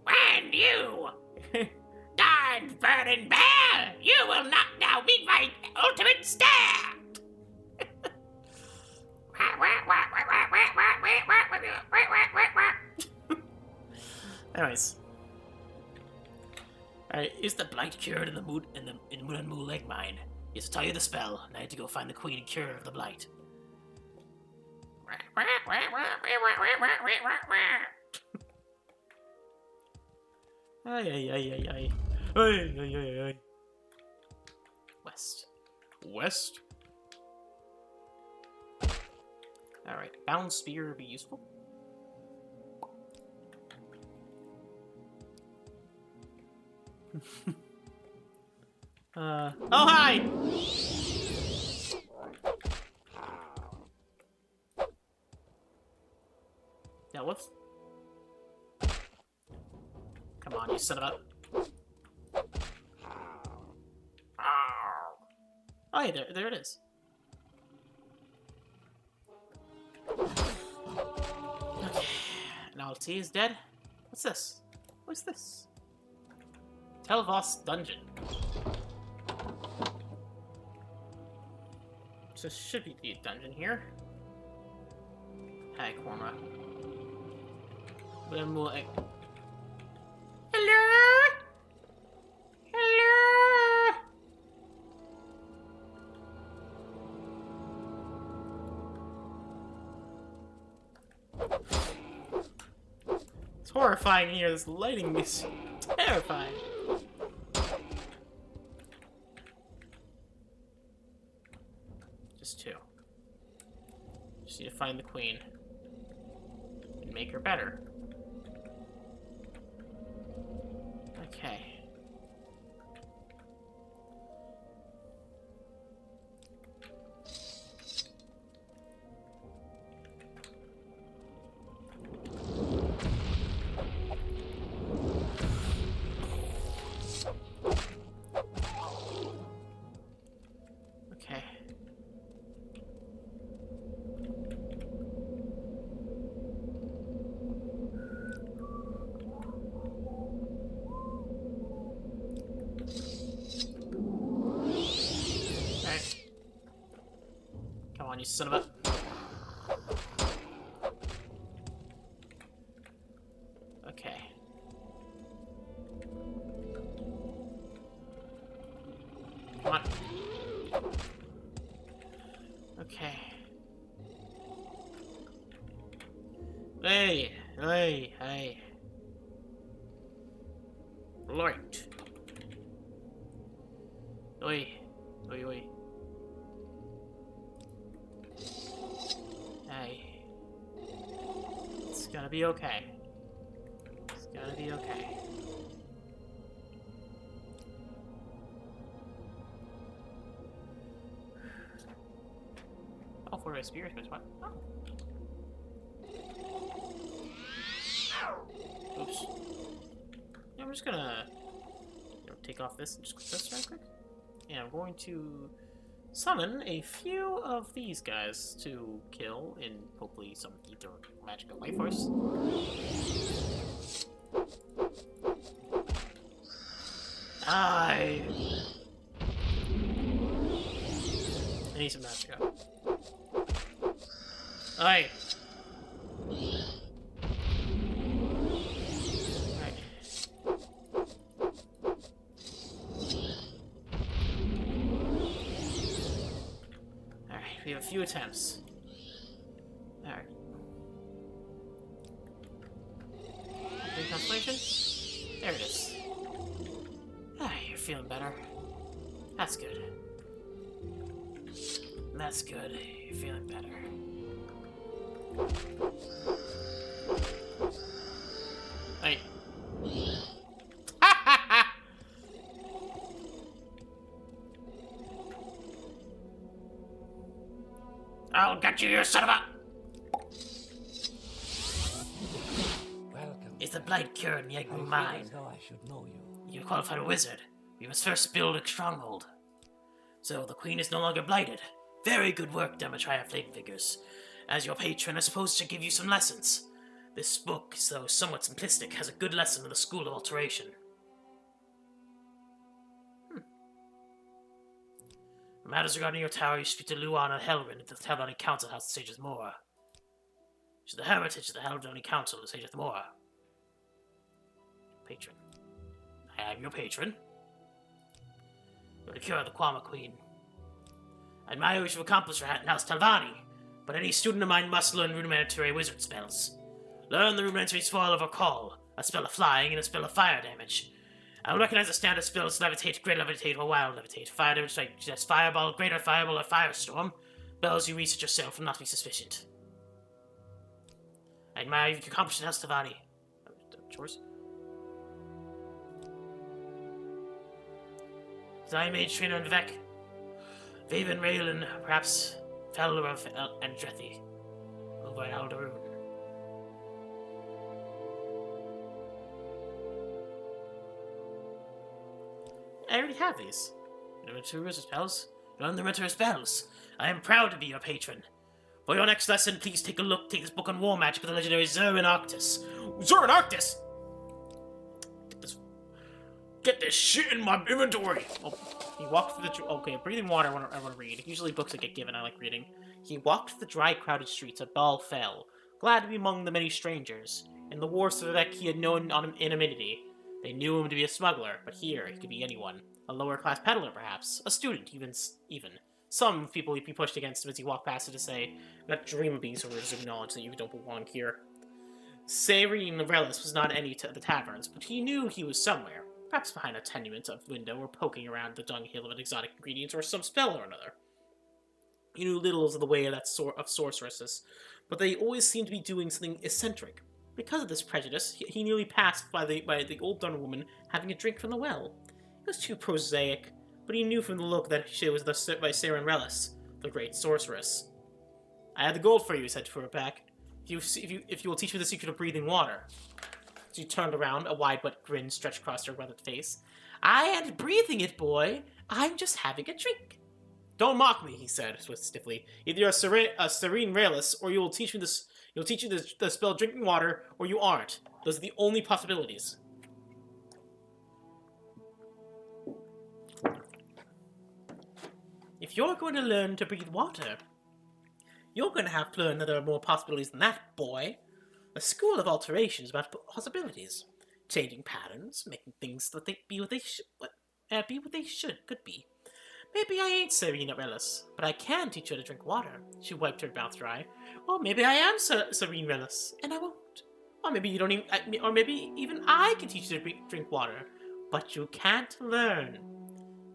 And you, darn burning bear, you will not now meet my ultimate stare. Anyways. Alright, is the blight cured in the Moon and Moo Lake mine? Yes, I'll tell you the spell, and I had to go find the queen and cure her of the blight. Ay, ay, ay, ay, ay. Ay, ay, ay, ay. West. West? Alright, bound spear would be useful. Oh, hi! Yeah, whoops. Come on, you son of a... Oh, hey, there it is. Okay, now T is dead. What's this? What's this? Telvoss Dungeon. So should be a dungeon here. Hi, Korma. Hello? Hello? It's horrifying here. This lighting is terrifying. Just 2. Just need to find the queen and make her better. Okay. Okay. on, you son of a... Okay. Come on. Okay. Hey, hey, hey. Light. Oi, oi, oi. Hey. It's gonna be okay. It's gonna be okay. Oh, for a spirit, what? Oh. Oops. Yeah, I'm just gonna take off this and just click this real quick. And I'm going to summon a few of these guys to kill in hopefully some ether magical life force. I need some magica. Aye. We have a few attempts. Alright. Big constellation? There it is. Ah, you're feeling better. That's good. That's good. You're feeling better. Hey. I'll get you, you son of a... Welcome. Is the blight cured and yet I feel mine? as though I should know you. You're a qualified wizard. We must first build a stronghold. So the queen is no longer blighted. Very good work, Demetria Flame Figures. As your patron, I suppose to give you some lessons. This book, though somewhat simplistic, has a good lesson in the school of alteration. For matters regarding your tower, you speak to Luana Helrin at the Telvanni Council House at Sage's Mora. She's the heritage of the Telvanni Council at Sage's Mora. Patron. I am your patron. You're to cure the Kwama Queen. I admire what you've accomplished for House Telvanni, but any student of mine must learn rudimentary wizard spells. Learn the rudimentary spell of Recall, a spell of flying, and a spell of fire damage. I will recognize the standard spells Levitate, Great Levitate, or Wild Levitate. Fire damage like just Fireball, Greater Fireball, or Firestorm. Spells you research yourself will not be sufficient. I admire you've accomplished in House Telvanni. Chores? Design Mage Trainer and vivec. Vaven Raelin, perhaps Fellow of Andrethi. Over at Alderun. I already have these. Rudimentary wizard spells. Learn the rudimentary spells. I am proud to be your patron. For your next lesson, please take this book on war magic with the legendary Zurin Arctis. Zurin Arctis! Get this shit in my inventory! Oh, he walked through the... Okay, breathing water I want to read. Usually books that get given I like reading. He walked the dry, crowded streets of Balfell, glad to be among the many strangers. In the wars of Vivec he had known anonymity. They knew him to be a smuggler, but here he could be anyone. A lower-class peddler, perhaps. A student, even. Some people he'd be pushed against him as he walked past it to say, "Not dream beings or words of knowledge that you don't belong here." Serene Relis was not any to the taverns, but he knew he was somewhere. Perhaps behind a tenement of window or poking around the dunghill of an exotic ingredient or some spell or another. He knew little of the way of sorceresses, but they always seemed to be doing something eccentric. Because of this prejudice, he nearly passed by the old Dun woman having a drink from the well. It was too prosaic, but he knew from the look that she was by Serene Relis, the great sorceress. "I have the gold for you," he said to her back. If you will teach me the secret of breathing water." She turned around, a wide wet grin stretched across her weathered face. "I ain't breathing it, boy. I'm just having a drink." "Don't mock me," he said stiffly. "Either you're a serene Raelis, or you'll teach me this. You'll teach you the spell drinking water, or you aren't. Those are the only possibilities." "If you're going to learn to breathe water, You're going to have to learn that there are more possibilities than that, boy. A school of alteration is about possibilities. Changing patterns, making things that they be what they could be. Maybe I ain't Serene Relis, but I can teach her to drink water. She wiped her mouth dry. Or maybe I am Serene Relis, and I won't. Or maybe you don't even. Or maybe even I can teach you to drink water, but you can't learn.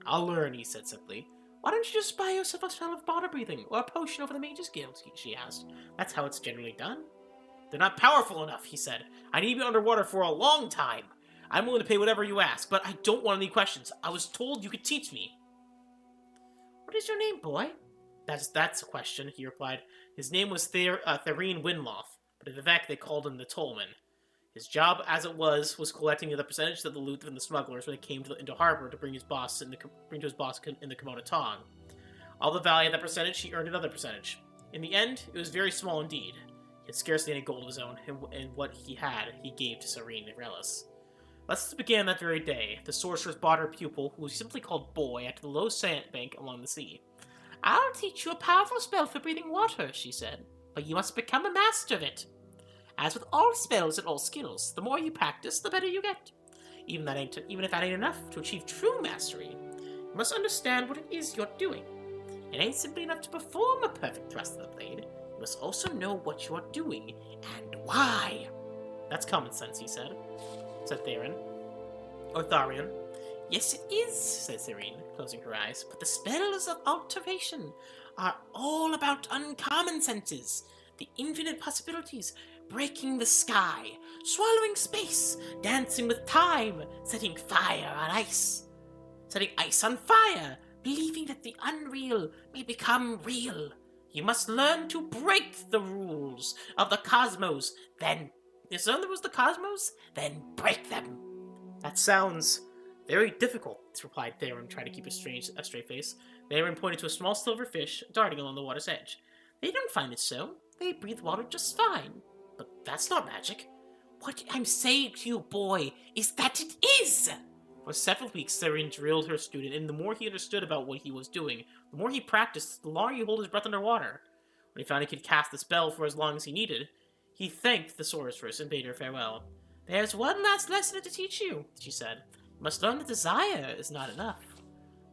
I'll learn, he said simply. Why don't you just buy yourself a spell of water breathing, or a potion over the Mage's Guild? She asked. That's how it's generally done. They're not powerful enough, he said. I need to be underwater for a long time. I'm willing to pay whatever you ask, but I don't want any questions. I was told you could teach me. What is your name, boy? That's a question, he replied. His name was Therine Winloth, but in vivec they called him the Tollman. His job, as it was collecting the percentage of the loot from the smugglers when it came into harbor to bring to his boss in the Komoda Tong. All the value of that percentage, he earned another percentage. In the end, it was very small indeed. He had scarcely any gold of his own, and what he had, he gave to Serene Relis. Lessons began that very day. The sorceress brought her pupil, who was simply called Boy, at the low sandbank along the sea. I'll teach you a powerful spell for breathing water, she said, but you must become a master of it. As with all spells and all skills, the more you practice, the better you get. Even if that ain't enough to achieve true mastery, you must understand what it is you're doing. It ain't simply enough to perform a perfect thrust of the blade. You must also know what you are doing and why. That's common sense, he said Tharian. Or Tharian. Yes, it is, said Serene, closing her eyes, but the spells of alteration are all about uncommon senses, the infinite possibilities, breaking the sky, swallowing space, dancing with time, setting fire on ice, setting ice on fire, believing that the unreal may become real. You must learn to break the rules of the cosmos, then break them. That sounds very difficult, replied Theron, trying to keep a straight face. Theron pointed to a small silver fish darting along the water's edge. They don't find it so. They breathe water just fine. But that's not magic. What I'm saying to you, boy, is that it is! For several weeks, Theron drilled her student, and the more he understood about what he was doing, the more he practiced, the longer he held his breath underwater. When he found he could cast the spell for as long as he needed, he thanked the sorceress and bade her farewell. There's one last lesson to teach you, she said. You must learn that desire is not enough.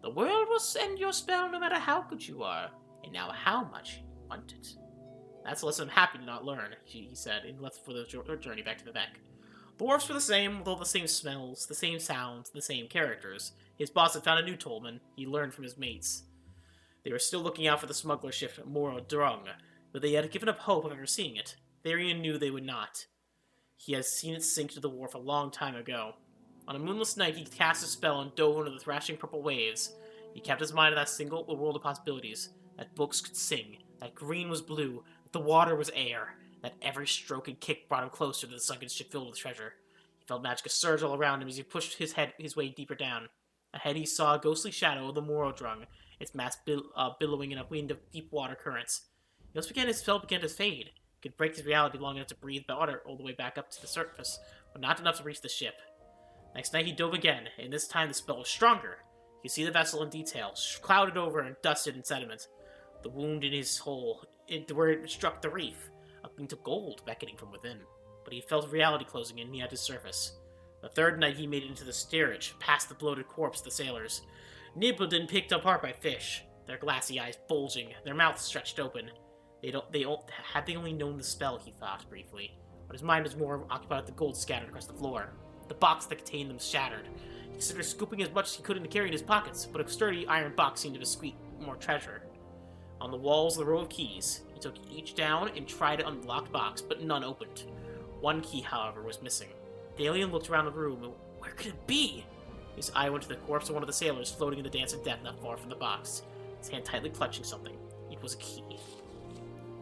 The world will send your spell no matter how good you are, and now how much you want it. That's a lesson I'm happy to not learn, he said, and left for the journey back to vivec. The dwarfs were the same, with all the same smells, the same sounds, the same characters. His boss had found a new Tollman. He learned from his mates. They were still looking out for the smuggler ship Morrowind, but they had given up hope of ever seeing it. Tharian knew they would not. He had seen it sink to the wharf a long time ago. On a moonless night, he cast a spell and dove into the thrashing purple waves. He kept his mind on that single world of possibilities, that books could sing, that green was blue, that the water was air, that every stroke and kick brought him closer to the sunken ship filled with treasure. He felt magic surge all around him as he pushed his way deeper down. Ahead he saw a ghostly shadow of the Morrowind, its mass billowing in a wind of deep water currents. His spell began to fade. He could break his reality long enough to breathe water all the way back up to the surface, but not enough to reach the ship. Next night he dove again, and this time the spell was stronger. He could see the vessel in detail, clouded over and dusted in sediment. The wound in his hull, where it struck the reef, a glint of gold beckoning from within. But he felt reality closing in, and he had to surface. The third night he made it into the steerage, past the bloated corpse of the sailors. Nibbled and picked apart by fish, their glassy eyes bulging, their mouths stretched open. Had they only known the spell, he thought briefly, but his mind was more occupied with the gold scattered across the floor. The box that contained them shattered. He considered scooping as much as he could to carry in his pockets, but a sturdy iron box seemed to squeak more treasure. On the walls, the row of keys. He took each down and tried to unlock the locked box, but none opened. One key, however, was missing. The alien looked around the room. Where could it be? His eye went to the corpse of one of the sailors floating in the dance of death not far from the box, his hand tightly clutching something. It was a key.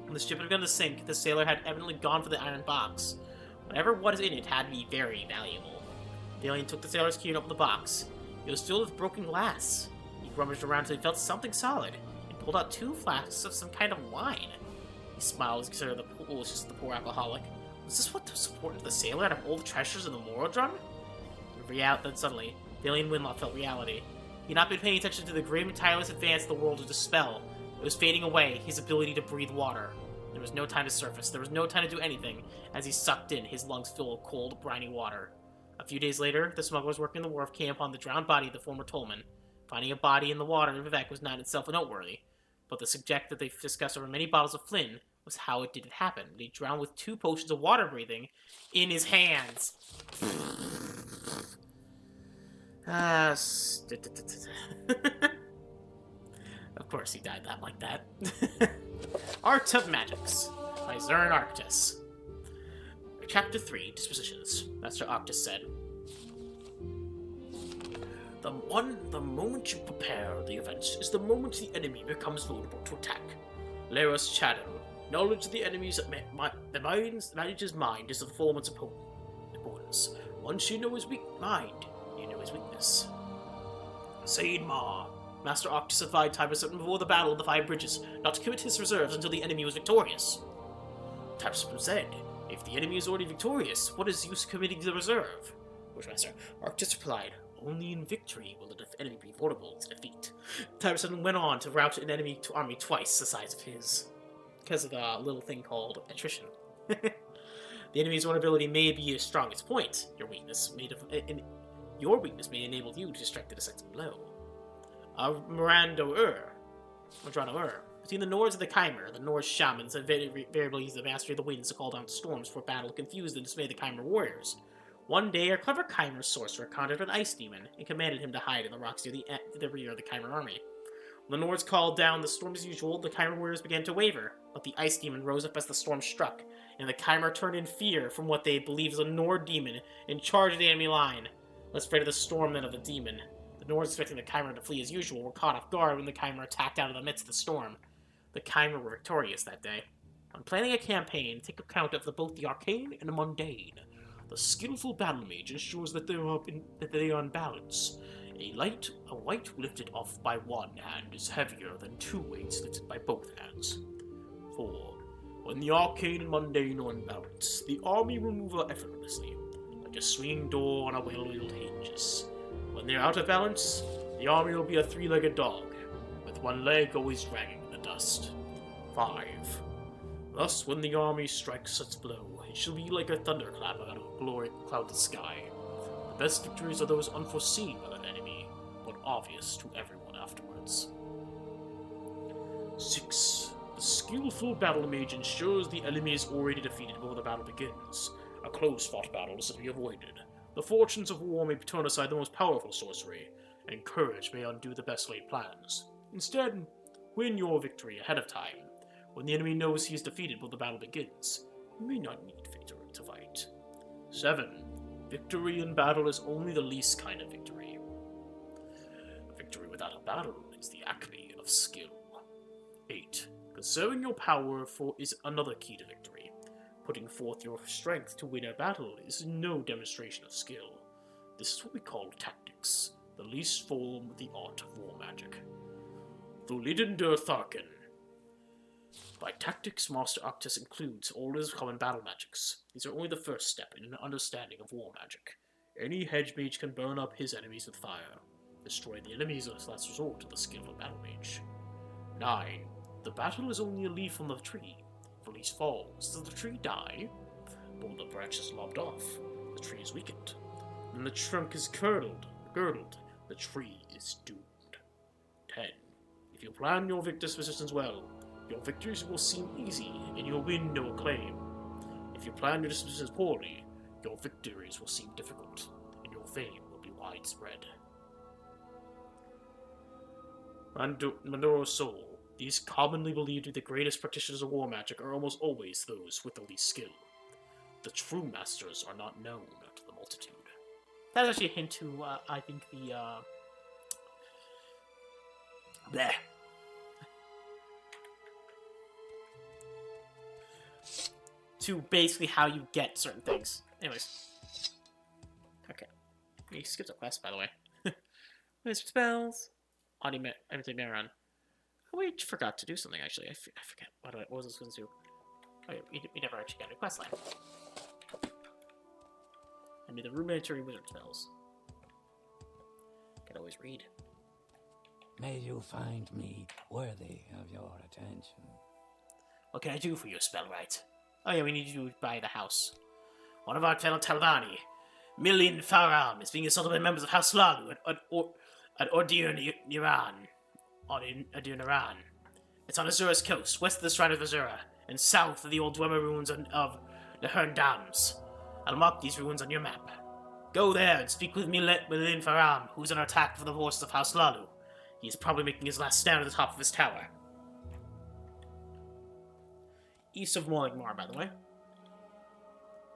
When the ship had begun to sink, the sailor had evidently gone for the iron box. Whatever was in it had to be very valuable. The alien took the sailor's key and opened the box. It was filled with broken glass. He rummaged around until he felt something solid, and pulled out 2 flasks of some kind of wine. He smiled as he considered the pool was just the poor alcoholic. Was this what was important to the sailor out of all the treasures in the Morrowind? Then suddenly, the alien Winloth felt reality. He had not been paying attention to the grim, tireless advance the world would dispel. It was fading away, his ability to breathe water. There was no time to surface. There was no time to do anything, as he sucked in, his lungs full of cold, briny water. A few days later, the smugglers working the wharf came upon the drowned body of the former tollman. Finding a body in the water in vivec was not itself noteworthy, but the subject that they discussed over many bottles of Flynn was how it did happen. He drowned with 2 potions of water breathing in his hands. Of course he died like that. Art of Magics by Zern Arctis. Chapter 3, Dispositions. Master Arctis said. The moment you prepare the events is the moment the enemy becomes vulnerable to attack. Laros Chadam. Knowledge of the enemy's manager's mind is the performance opponents. Once you know his mind, you know his weakness. Said Ma. Master Arctis advised Tiberson before the Battle of the 5 Bridges not to commit his reserves until the enemy was victorious. Tiberson said, if the enemy is already victorious, what is use committing the reserve? Bushmaster Arctis replied, only in victory will the enemy be vulnerable to defeat. Tiberson went on to rout an enemy army twice the size of his, because of a little thing called attrition. The enemy's vulnerability may be your strongest point. Your weakness may enable you to strike the decisive blow. Mehrunesdagon. Between the Nords and the Chimer, the Norse shamans invariably use the mastery of the winds to call down storms for battle to confuse and dismay the Chimer warriors. One day, a clever Chimer sorcerer conjured an ice demon and commanded him to hide in the rocks near the rear of the Chimer army. When the Nords called down the storm as usual, the Chimer warriors began to waver, but the ice demon rose up as the storm struck, and the Chimer turned in fear from what they believed was a Nord demon and charged the enemy line. Less afraid of the storm than of the demon. The Nords, expecting the Chimer to flee as usual, were caught off guard when the Chimer attacked out of the midst of the storm. The Chimer were victorious that day. When planning a campaign, take account of both the arcane and the mundane. The skillful battle mage ensures that they are in balance. A weight lifted off by one hand is heavier than 2 weights lifted by both hands. 4. When the arcane and mundane are in balance, the army will move effortlessly, like a swinging door on a well-oiled hinges. When they're out of balance, the army will be a 3-legged dog, with one leg always dragging in the dust. 5. Thus, when the army strikes its blow, it shall be like a thunderclap out of a clouded sky. The best victories are those unforeseen by the enemy, but obvious to everyone afterwards. 6. The skillful battle mage ensures the enemy is already defeated before the battle begins. A close-fought battle is to be avoided. The fortunes of war may turn aside the most powerful sorcery, and courage may undo the best-laid plans. Instead, win your victory ahead of time. When the enemy knows he is defeated before the battle begins, you may not need victory to fight. 7. Victory in battle is only the least kind of victory. Victory without a battle is the acme of skill. 8. Conserving your power is another key to victory. Putting forth your strength to win a battle is no demonstration of skill. This is what we call tactics, the least form of the art of war magic. Thulidin der Tharkin. By tactics, Master Arctis includes all his common battle magics. These are only the first step in an understanding of war magic. Any hedge mage can burn up his enemies with fire. Destroy the enemies as last resort to the skillful battle mage. 9. The battle is only a leaf on the tree. If a leaf falls, does the tree die? But when the branch is lopped off, the tree is weakened. When the trunk is girdled, the tree is doomed. 10. If you plan your dispositions well, your victories will seem easy, and you'll win no acclaim. If you plan your dispositions poorly, your victories will seem difficult, and your fame will be widespread. Mandoro's soul. These commonly believed to be the greatest practitioners of war magic are almost always those with the least skill. The true masters are not known to the multitude. That's actually a hint to, I think, the, bleh. To basically how you get certain things. Anyways. Okay. We skipped a quest, by the way. Wizard spells. Anti-Maron. Oh, we forgot to do something, actually. I forget. What was this going to do? Oh, yeah, we never actually got a quest line. I need the rudimentary wizard spells. Could always read. May you find me worthy of your attention. What can I do for you, Spellwright? Oh yeah, we need you to buy the house. One of our fellow Telvanni, Milin Faram, is being assaulted by members of House Lalu at Ordir-Niran. It's on Azura's coast, west of the Shrine of Azura, and south of the old dwemer ruins of the Dams. I'll mark these ruins on your map. Go there and speak with Milin Faram, who's under attack from the forces of House Lalu. He is probably making his last stand at the top of his tower. East of Molagbal, by the way.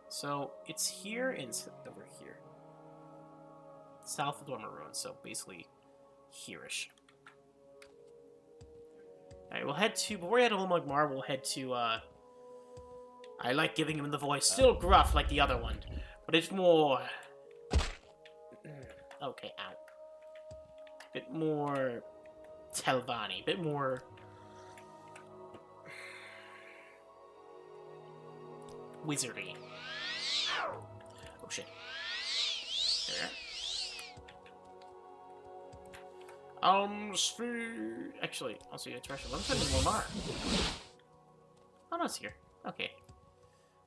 So, it's here and over here. South of the Dwemer Ruins, so basically here-ish. Alright, we'll head to, before we head to Molagbal, we'll head to, I like giving him the voice. Still gruff like the other one, but it's more... Okay, ow. Bit more Telvanni, bit more wizardy. Oh shit. There. Actually, I'll see you at Treasure. Let's send one more. Oh, no, it's here. Okay.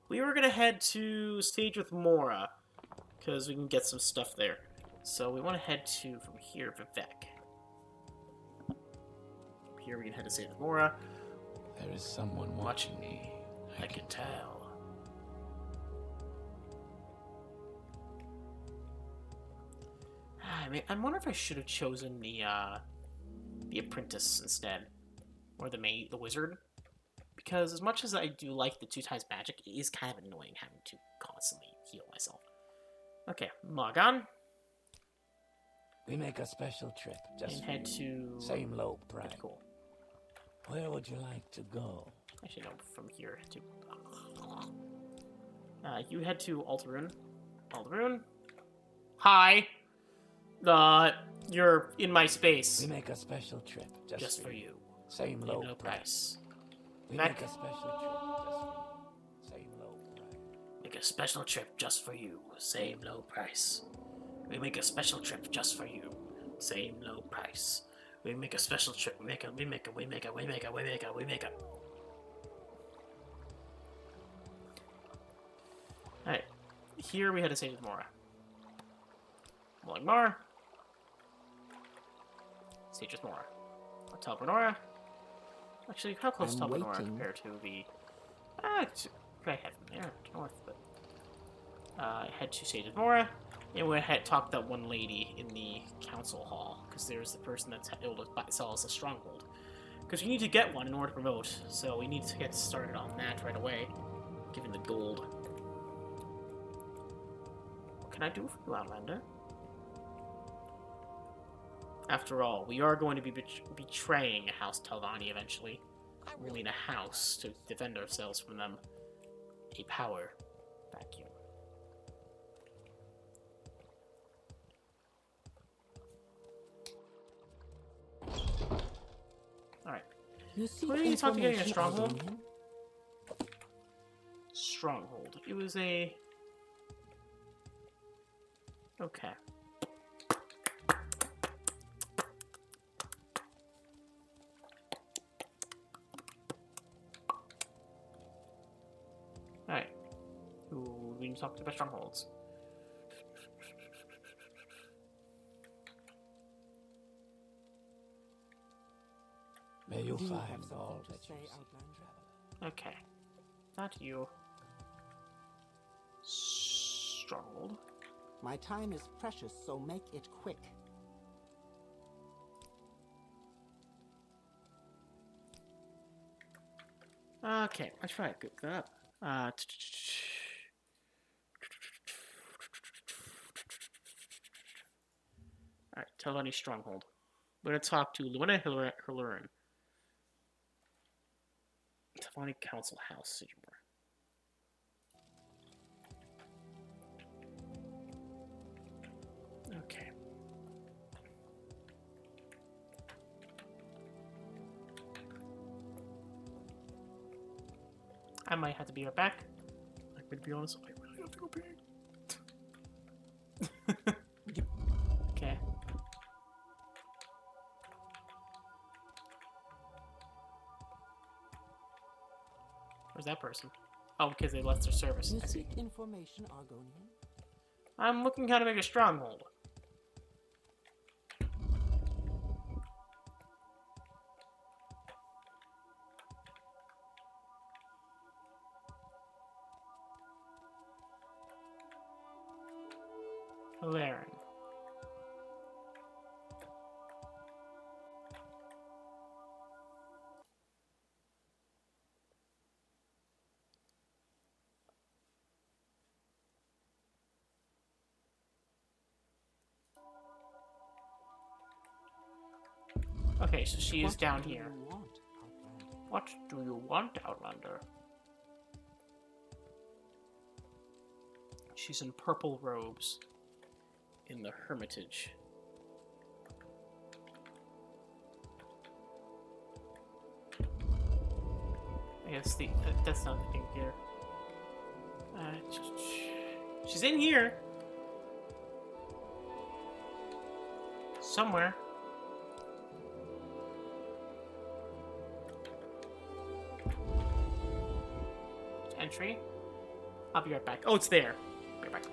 We were gonna head to Stage with Mora, because we can get some stuff there. So we want to head to, from here, vivec. From here we can head to Stage with Mora. There is someone watching me. I can tell. I mean, I wonder if I should have chosen the apprentice instead, or the wizard, because as much as I do like the 2 times magic, it is kind of annoying having to constantly heal myself. Okay, Magan. We make a special trip. Just And head to... Same low price. Cool. Where would you like to go? Actually, no, from here to... you head to Altaroon. Altaroon? Hi! You're in my space. We make a special trip. Just for you. Same low price. We make a special trip. Just for you. Same low price. Make a special trip just for you. Same low price. We make a special trip just for you. Same low price. We make a special trip. We make a. Alright. Here we had to say with Mora. Molagbal. Sage with Mora. Telvanni. Actually, how close is Telvanni compared to the... It's right head from there, north, but... head to Sage with Mora. And we had talked to that one lady in the council hall, because there's the person that's able to sell us a stronghold. Because we need to get one in order to promote, so we need to get started on that right away, given the gold. What can I do for you, Outlander? After all, we are going to be betraying House Telvanni eventually. We need a house to defend ourselves from them. A power vacuum. Alright. What did you talk to getting a stronghold? Stronghold. It was a... Okay. Alright. Ooh, we need to talk about strongholds. May you find all that you seek, traveler. Okay. Not you. Stronghold. My time is precious, so make it quick. Okay, let's try to cook that up. Alright, Telvanni Stronghold. We're gonna talk to Luina Hircine. Telvanni Council House, Sigmar. Okay. I might have to be right back. I'm gonna be honest, I really have to go pee. Okay. Where's that person? Oh, because they left their service. You I see. seek information, Argonian? I'm looking how to make a stronghold. Valerian. Okay, so she is down here. What do you want, Outlander? What do you want, Outlander? She's in purple robes. In the Hermitage. I guess that's not the thing here. She's in here. Somewhere. Entry. I'll be right back. Oh, it's there. Be right back.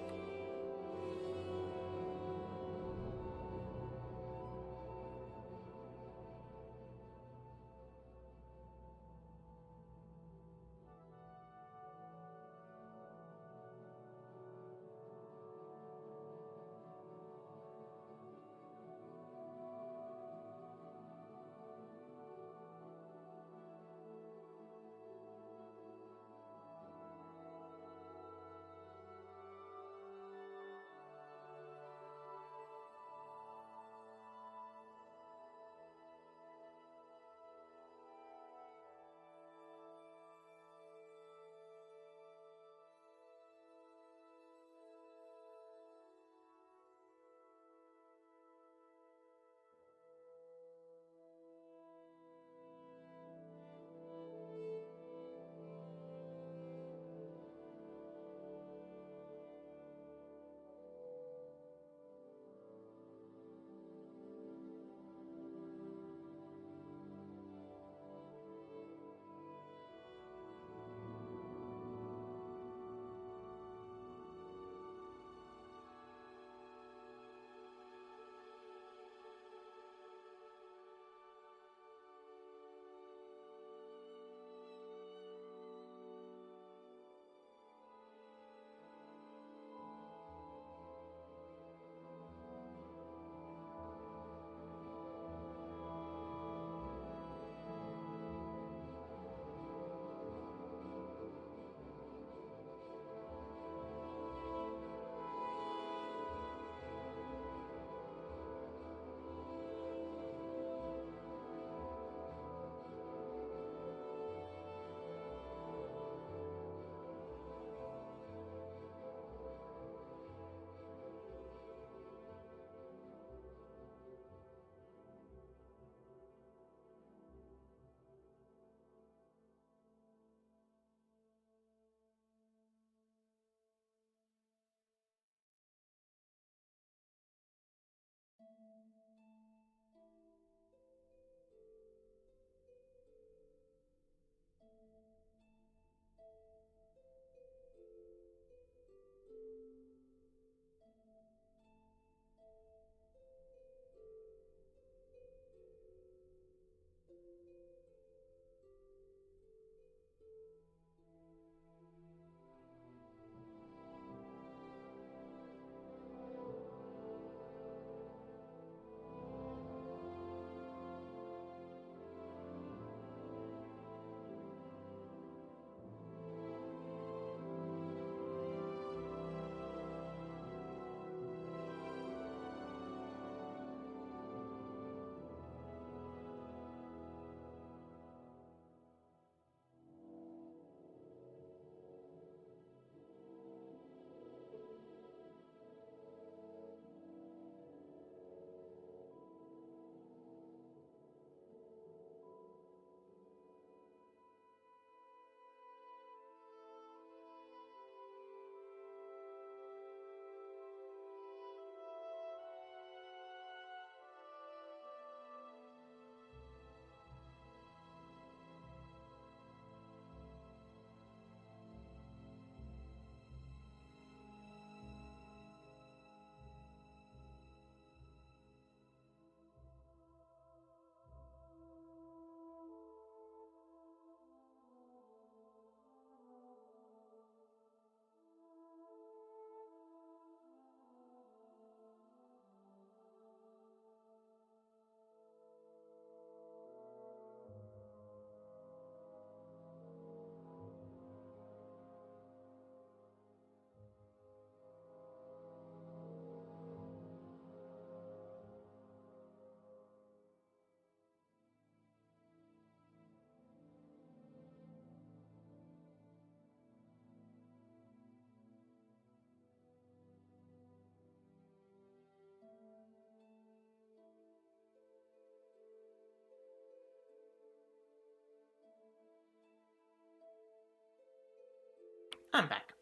I'm back.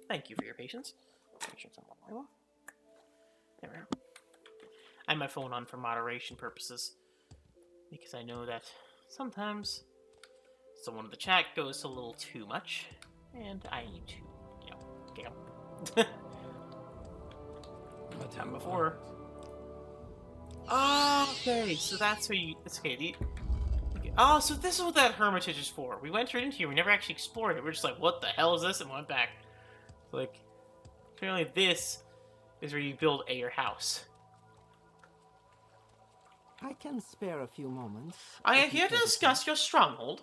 Thank you for your patience. Make sure it's not my off. There we go. I have my phone on for moderation purposes, because I know that sometimes someone in the chat goes a little too much, and I need to, go. Time before. Oh, okay, so that's where you. It's okay. Oh, so this is what that hermitage is for. We went right into here. We never actually explored it. We're just like, what the hell is this? And went back. Like, apparently this is where you build your house. I can spare a few moments. I am here to discuss your stronghold.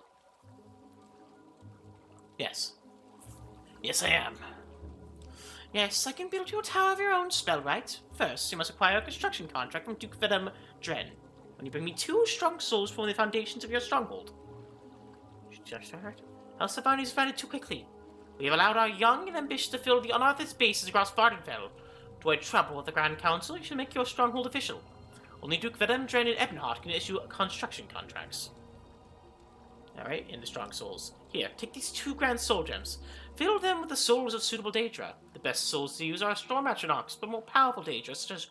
Yes. Yes, I am. Yes, I can build you a tower of your own, spell right. First, you must acquire a construction contract from Duke Vedem Dren. When you bring me 2 strong souls from the foundations of your stronghold. House Telvanni is founded too quickly. We have allowed our young and ambitious to fill the unearthed spaces across Vardenfell. To avoid trouble with the Grand Council, you should make your stronghold official. Only Duke Vedem Dren and Ebonheart can issue construction contracts. Alright, and the strong souls. Here, take these 2 grand soul gems. Fill them with the souls of suitable daedra. The best souls to use are storm atronachs, but more powerful daedra, such as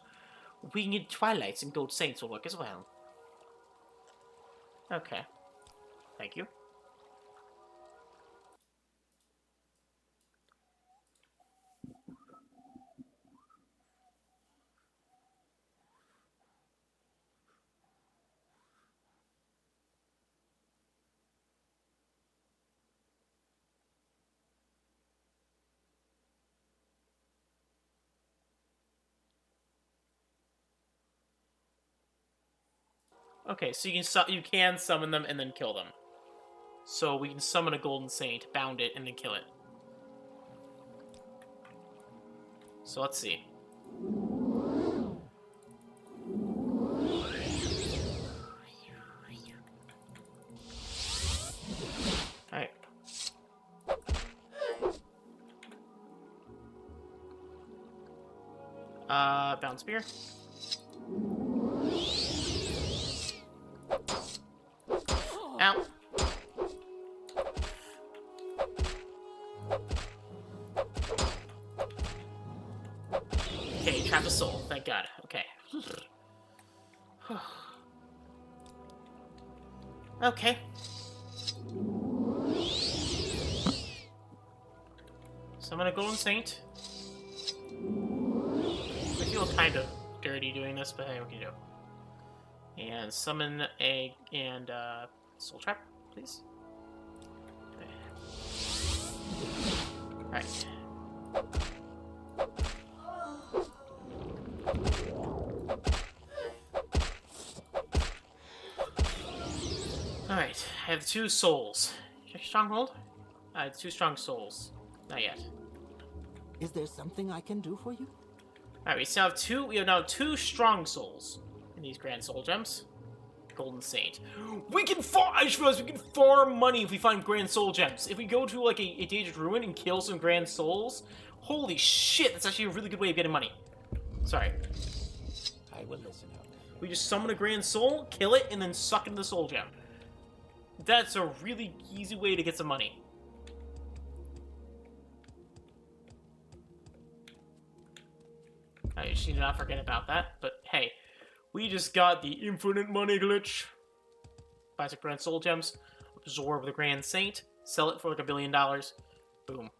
winged twilights and gold saints will work as well. Okay. Thank you. Okay, so you can summon them and then kill them. So we can summon a golden saint, bound it, and then kill it. So let's see. Alright. Bound spear. Ow. Okay, trap a soul. Thank God. Okay. Okay. Summon a golden saint. I feel kind of dirty doing this, but hey, what can you do? And summon a soul trap, please. Okay. Alright. Alright, I have 2 souls. Stronghold? I have 2 strong souls. Not yet. Is there something I can do for you? Alright, we have now 2 strong souls in these grand soul gems. Golden Saint. We can farm. I just realized we can farm money if we find grand soul gems. If we go to like a Daedra ruin and kill some grand souls, holy shit, that's actually a really good way of getting money. Sorry. I will listen up. We just summon a grand soul, kill it, and then suck into the soul gem. That's a really easy way to get some money. I just need to not forget about that, but hey. We just got the infinite money glitch. Buy some grand soul gems, absorb the Grand Saint, sell it for like $1 billion. Boom.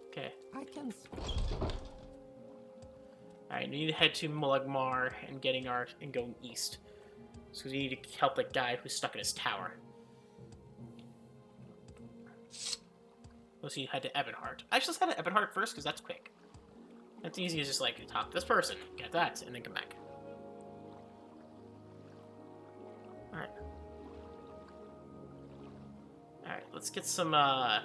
Okay. I can. Alright, we need to head to Molagbal and go east. So we need to help the guy who's stuck in his tower. Let's see, head to Ebonheart. Actually, let's head to Ebonheart first, because that's quick. That's easy as just like talk to this person, get that, and then come back. Alright. Alright, let's get some what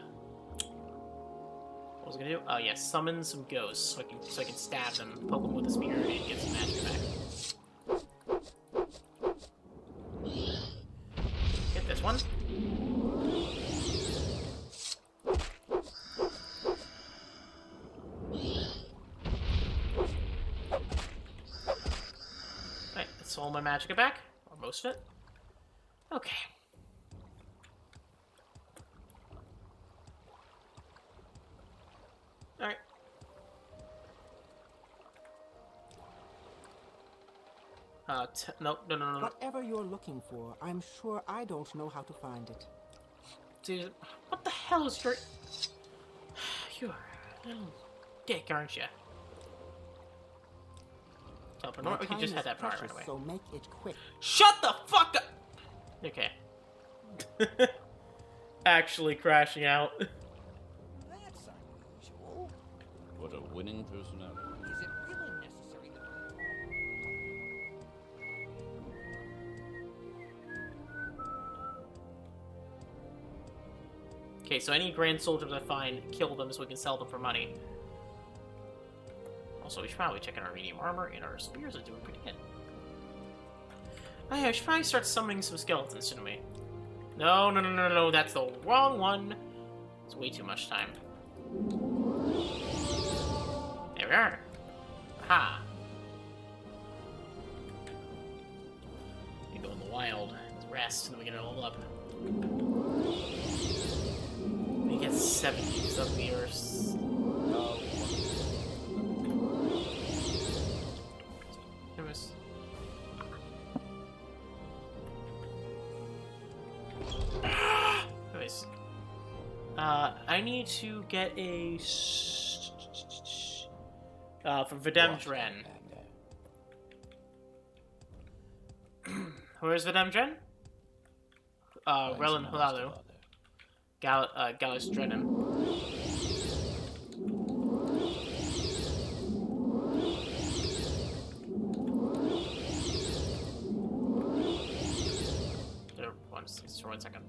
was I gonna do? Oh yeah, summon some ghosts so I can stab them, poke them with a spear, and get some magic back. Get this one. All my magicka back, or most of it. Okay. No. Whatever you're looking for, I'm sure I don't know how to find it. Dude, what the hell is your... You're a little dick, aren't you? My We can time just is head that far precious, right away. so make it quick. Shut the fuck up! Okay. Actually crashing out. That's unusual. What a winning personality. Is it really necessary that... Okay, so any grand soldiers I find, kill them so we can sell them for money. Also, we should probably check out our medium armor, and our spears are doing pretty good. Oh yeah, we should probably start summoning some skeletons, shouldn't we? No, that's the wrong one. It's way too much time. There we are. Aha. We go in the wild, rest, and then we get it all up. We get 7 weeks of the earth. Anyways, I need to get a from Videmdren. Where's Videmdren? Relin Halalu. Gallus Drenim. One second.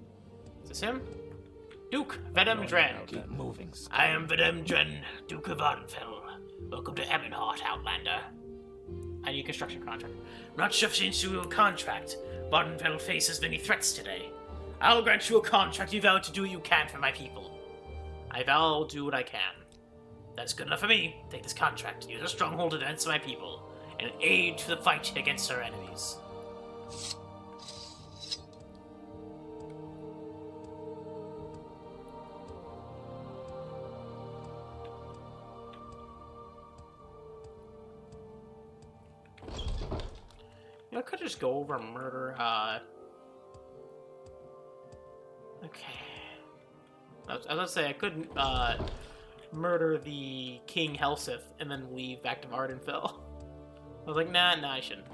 Is this him? Duke Videmdren. Keep moving. I am Videmdren, Duke of Ardenfell. Welcome to Ebonheart, Outlander. I need a construction contract. Not sufficient to a contract. Ardenfell faces many threats today. I'll grant you a contract. You vow to do what you can for my people. I vow I'll do what I can. That's good enough for me. Take this contract. Use a stronghold to defend my people, and aid to the fight against our enemies. I could just go over and murder, okay. I was gonna say, I could, murder the King Helsith and then leave back to Ardenfell. I was like, nah, I shouldn't.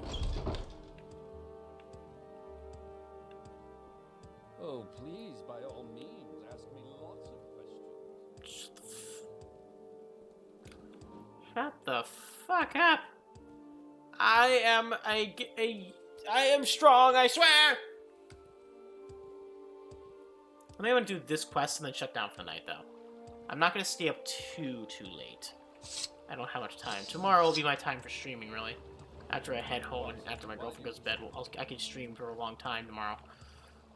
Oh, please, by all means, ask me lots of questions. Shut the fuck up. I am strong, I swear! I'm gonna do this quest and then shut down for the night, though. I'm not gonna stay up too late. I don't have much time. Tomorrow will be my time for streaming, really. After I head home and after my girlfriend goes to bed, I can stream for a long time tomorrow.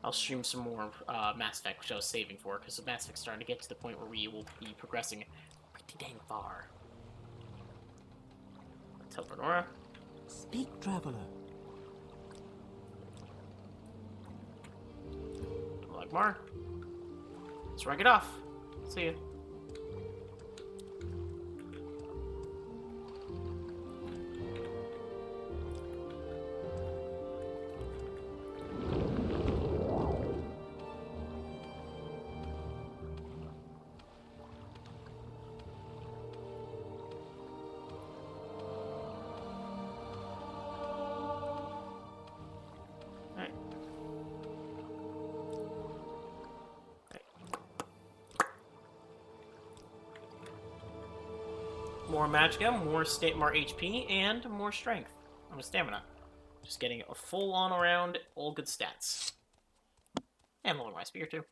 I'll stream some more Mass Effect, which I was saving for, because the Mass Effect's starting to get to the point where we will be progressing pretty dang far. Telvanni. Speak, traveler. Molagbal. Let's wreck it off. See ya. More magic, more HP, and more strength. More stamina. Just getting a full on around, all good stats. And lower my spear too.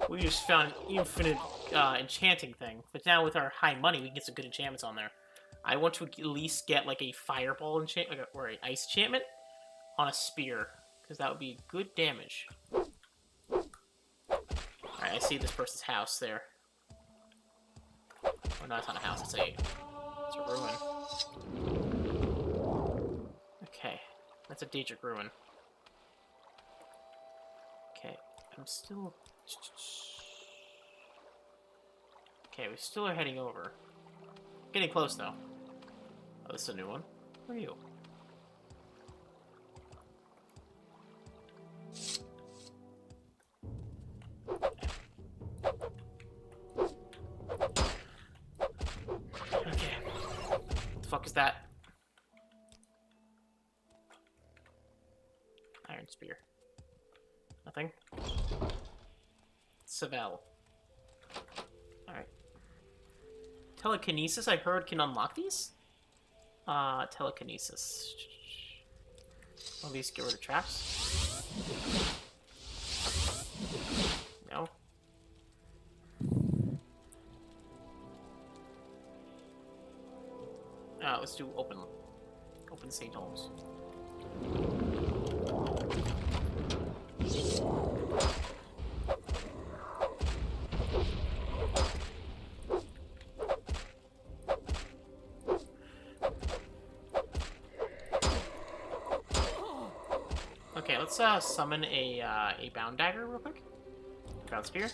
We just found an infinite enchanting thing, but now with our high money, we can get some good enchantments on there. I want to at least get like a fireball enchantment or an ice enchantment on a spear, because that would be good damage. Alright, I see this person's house there. Oh, no, it's not a house, it's a ruin. Okay, that's a daedra ruin. Okay, I'm still... Okay, we still are heading over. Getting close, though. Oh, this is a new one. Where are you? Okay. What the fuck is that? Iron spear. Nothing. Savell. Alright. Telekinesis, I heard, can unlock these? Telekinesis. Will these get rid of traps? No. Let's do open St. Holmes. Okay, let's summon a bound dagger real quick. Bound spear.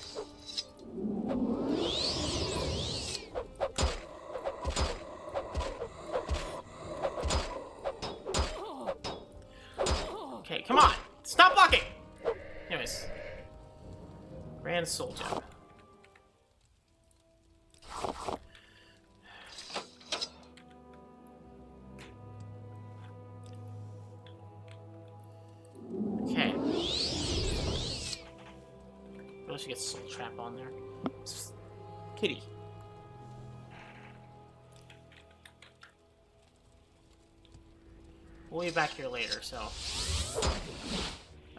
Okay, come on! Stop blocking! Anyways. Grand Soul Gem. Okay. Really should get Soul Trap on there. Kitty. We'll be back here later, so...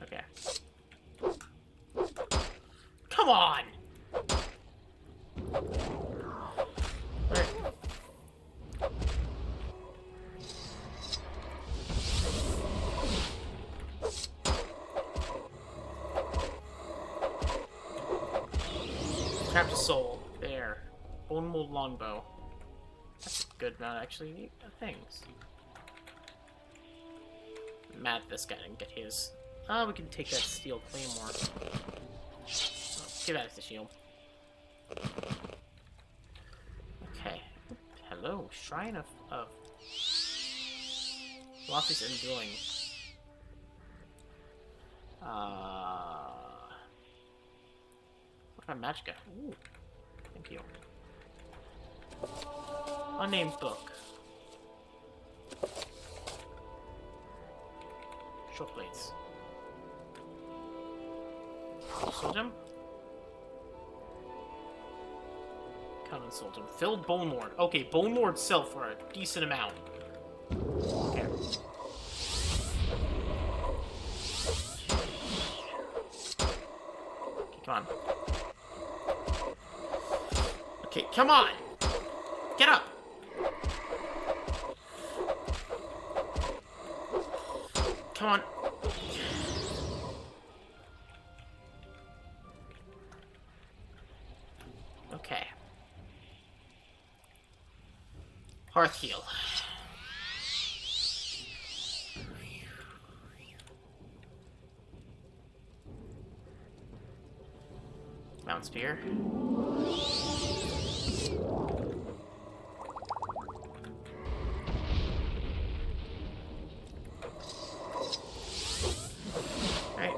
Okay. Come on! Where? Trapped a soul. There. Bone mold longbow. That's a good amount, actually, of things. I'm mad at this guy didn't get his. We can take that steel claymore. Oh, give that to the shield. Okay. Hello, Shrine of Lofty's Undoing. What about Magicka? Ooh, thank you. Unnamed book. Short blades. Soul Gem? Common Soul Gem. Filled Bone Lord. Okay, Bone Lord self for a decent amount. Okay. Come on. Okay, come on! Get up! Come on. Okay. Hearth heal. Mount spear. Right.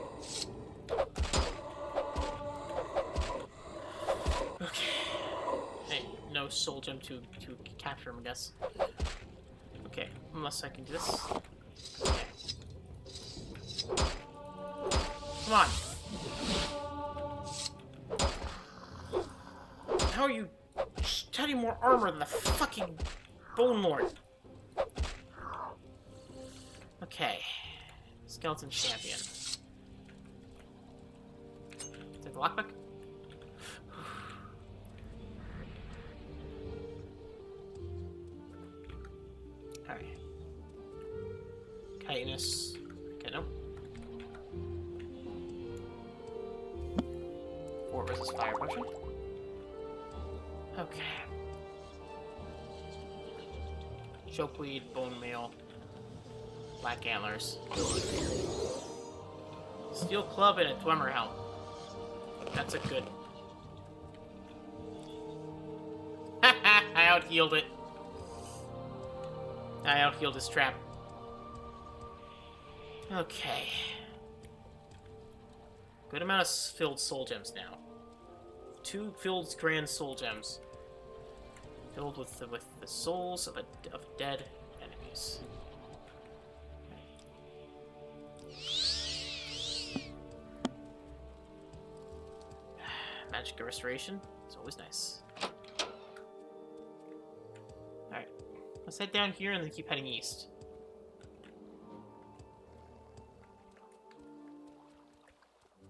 Okay. Hey, no soul gem to capture him, I guess. Okay, unless I can do this. Okay. Come on. How are you studying more armor than the fucking Bone Lord? Okay. Skeleton Champion. Is it the lockpick? Alright. Chitinous. Okay, no. 4 versus fire potion. Okay. Chokeweed, bone meal, black antlers. Steel club and a dwemer helm. That's a good. I out-healed it. I out-healed his trap. Okay. Good amount of filled soul gems now. 2 filled grand soul gems. Filled with the souls of dead enemies. Magic restoration. It's always nice. Alright. Let's head down here and then keep heading east.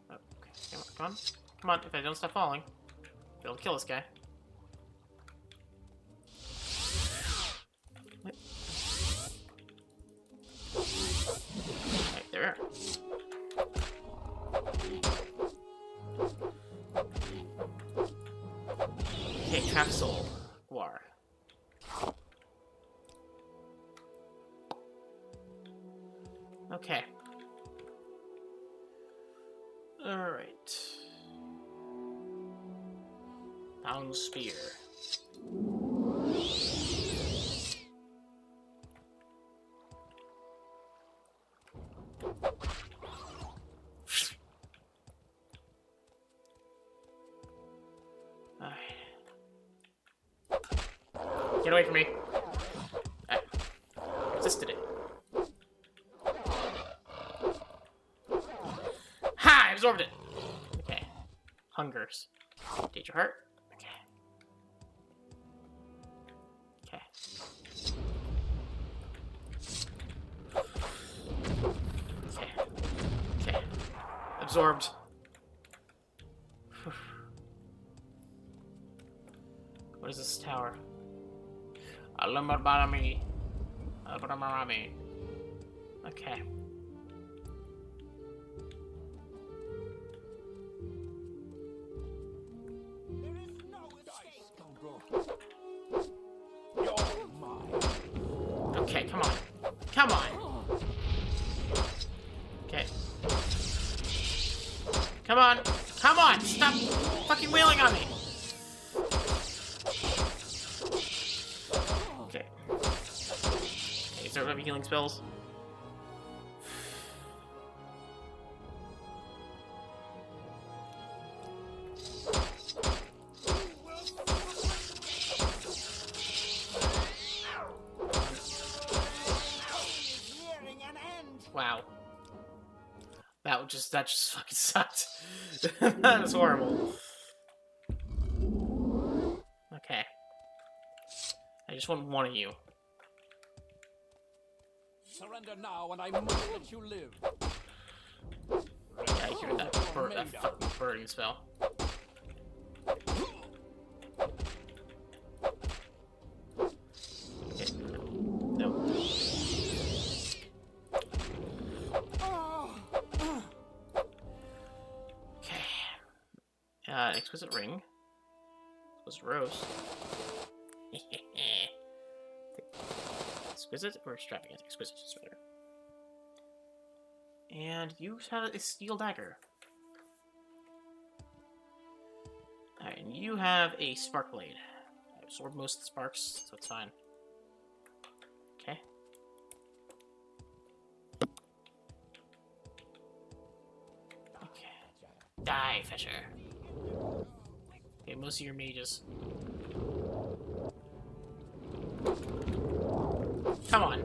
Oh, okay. Come on. Come on, if I don't stop falling, I'll be able to kill this guy. Right there. Okay, trap soul. War. Okay. Alright. Pound spear. Get away from me. I resisted it. Ha! I absorbed it! Okay. Hungers. Daedra heart. Okay. Okay. Okay. Okay. Absorbed. What is this tower? Alambarami. Abramarami. Okay. There is no escape. You're mine. Okay, come on. Come on! Okay. Come on! Come on! Stop fucking wailing on me! Okay. Okay, start having healing spells. Wow. That just fucking sucked. That was horrible. Okay. I just want one of you. Surrender now, and I must let you live. Yeah, I hear that fucking burning spell. Okay. No. Okay. Exquisite ring. Exquisite rose. Exquisite or extravagant? Exquisite is better. And you have a steel dagger. Alright, and you have a spark blade. I absorbed most of the sparks, so it's fine. Okay. Okay. Die, Fisher. Okay, most of your mages. Come on.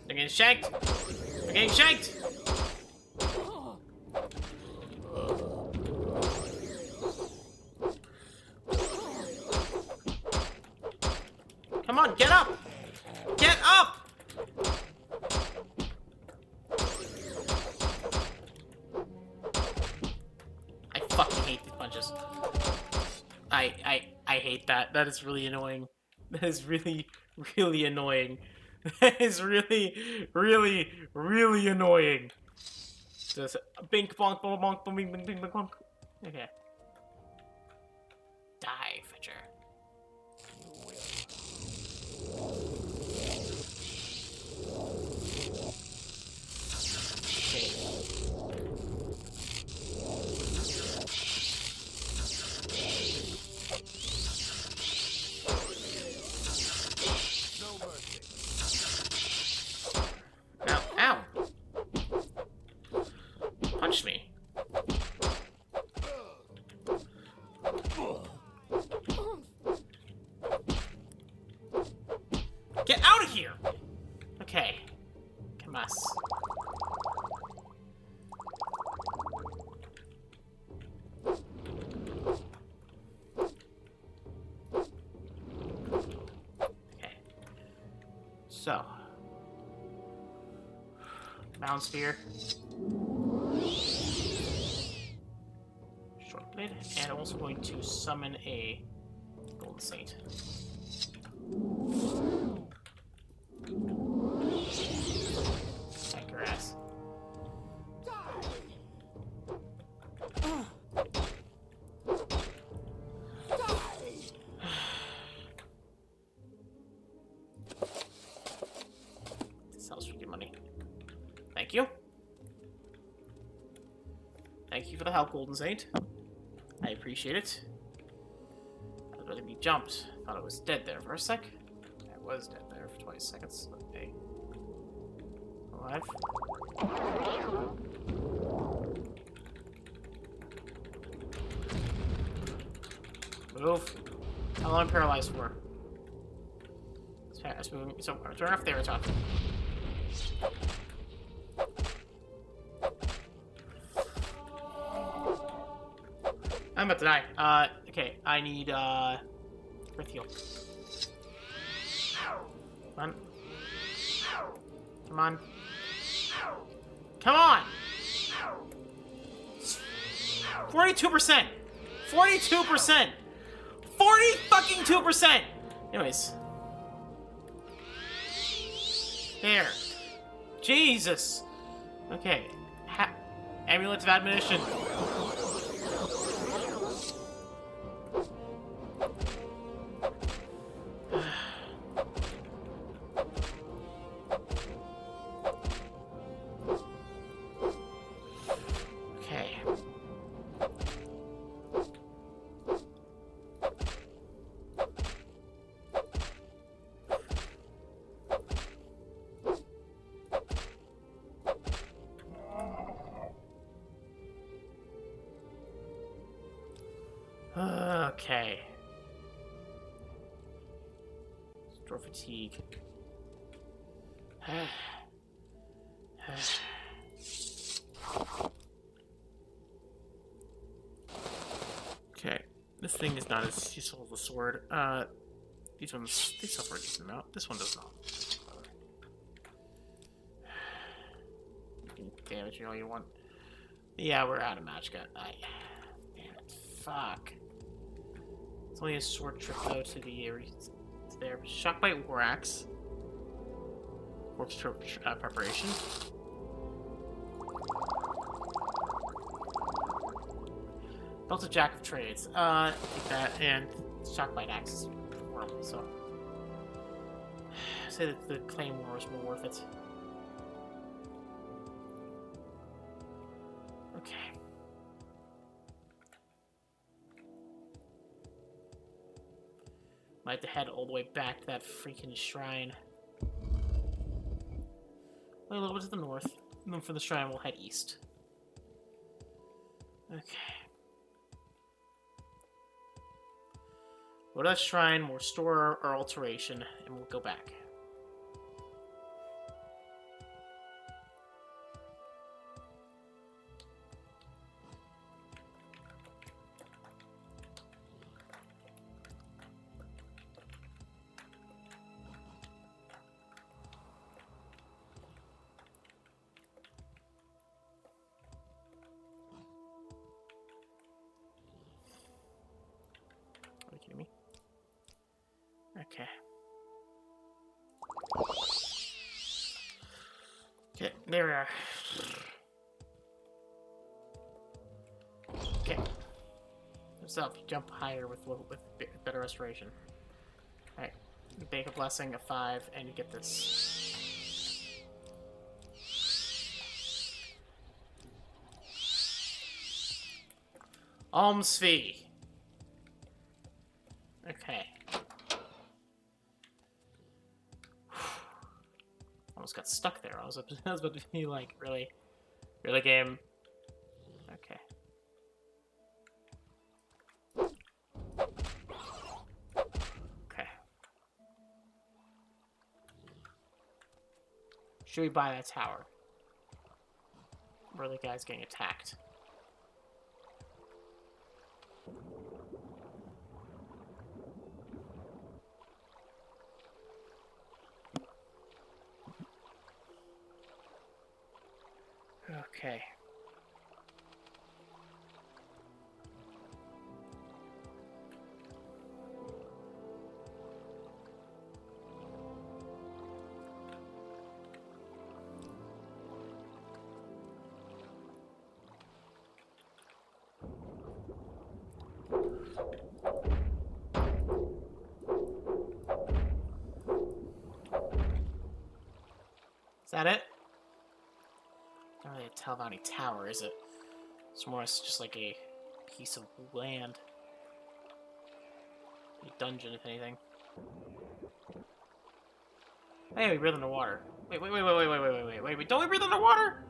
They're getting shanked. They're getting shanked. Come on, get up. Get up. I fucking hate these punches. I hate that. That is really annoying. That is really, really annoying. That is really, really, really annoying. Just bink bonk bonk bonk bonk bing bing bing bonk. Okay. Die, Fetcher. So, Mound Spear, Short Blade, and I'm also going to summon a Golden Saint. Attack your ass. This sells for good money. Thank you. Thank you for the help, Golden Saint. I appreciate it. I was ready to be jumped. Thought I was dead there for a sec. I was dead there for 20 seconds. Okay. Alive. Move. How long am I paralyzed for? It's moving. So, turn off the air top. I'm about to die. Okay, I need, Earth heal. Come on. Come on. Come on! 42%! 42%! 40 fucking 2%! Anyways. There. Jesus! Okay. Amulet of Admonition. Okay. Okay. Store fatigue. Okay. This thing is not as useful as the sword. These ones, they suffer a decent amount. This one does not. You can damage me all you want. Yeah, we're out of match gun. Damn it. Fuck. It's only a short trip though to the there. Shockbite War Axe. Works preparation. Belt of Jack of Trades. Take that, and Shockbite Axe is horrible, so I'd say that the Claymore is more worth it. Okay. Might have to head all the way back to that freaking shrine. A little bit to the north, and then for the shrine we'll head east. Okay. Go to that shrine, we'll restore our alteration, and we'll go back. Are you kidding me? Okay. Okay, there we are. Okay. So, jump higher with better restoration. Alright. Bake a blessing of 5, and you get this. Alms fee. Okay. Almost got stuck there. I was about to be like, really game. Okay. Okay. Should we buy that tower? Where the guy's getting attacked? Okay. Is that it? Not really a Telvanni tower, is it? It's more just like a piece of land. A dungeon, if anything. Hey, we breathe underwater. Wait, don't we breathe underwater?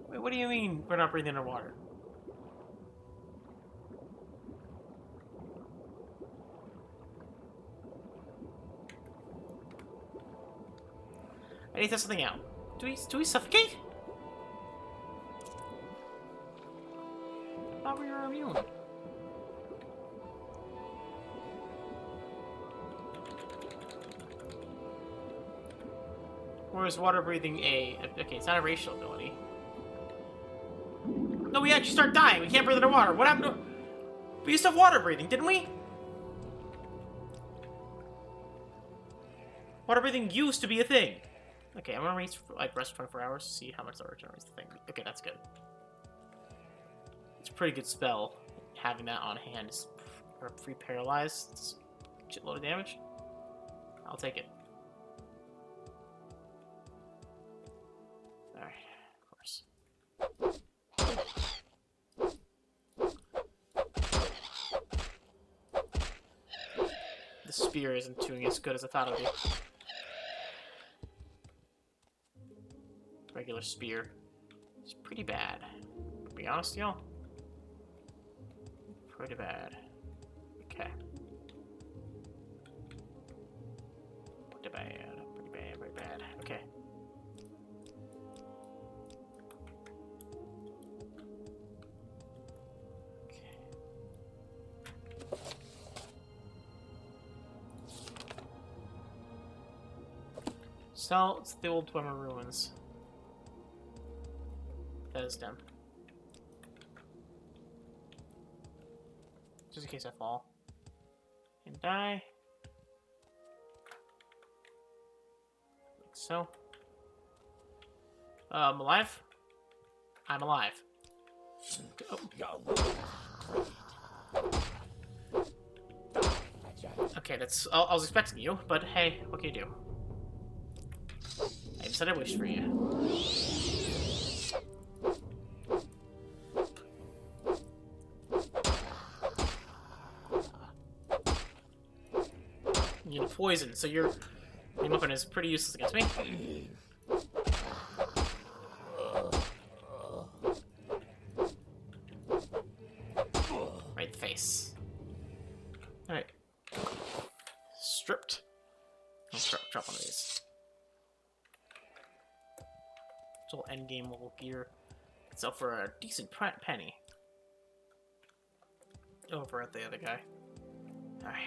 Wait, what do you mean we're not breathing underwater? I need to test something out. Do we suffocate? I thought we were immune. Or is water breathing okay, it's not a racial ability. No, we actually start dying. We can't breathe underwater. What happened to... We used to have water breathing, didn't we? Water breathing used to be a thing. Okay, I'm gonna rest for 24 hours to see how much that regenerates the thing. Okay, that's good. It's a pretty good spell. Having that on hand is free paralyzed. It's a shitload of damage. I'll take it. Alright, of course. The spear isn't doing as good as I thought it would be. Regular spear. It's pretty bad. To be honest, y'all. Pretty bad. Okay. Pretty bad. Pretty bad. Pretty bad. Okay. So, it's the old dwemer ruins. That is them. Just in case I fall. And die. Like so. I'm alive? I'm alive. Oh. Okay, that's... I was expecting you, but hey, what can you do? I said I wished for you. You're poison, so your weapon is pretty useless against me. Right in the face. Alright. Stripped. Let's drop one of these. It's all endgame level gear. It's up for a decent penny. Over at the other guy. Alright.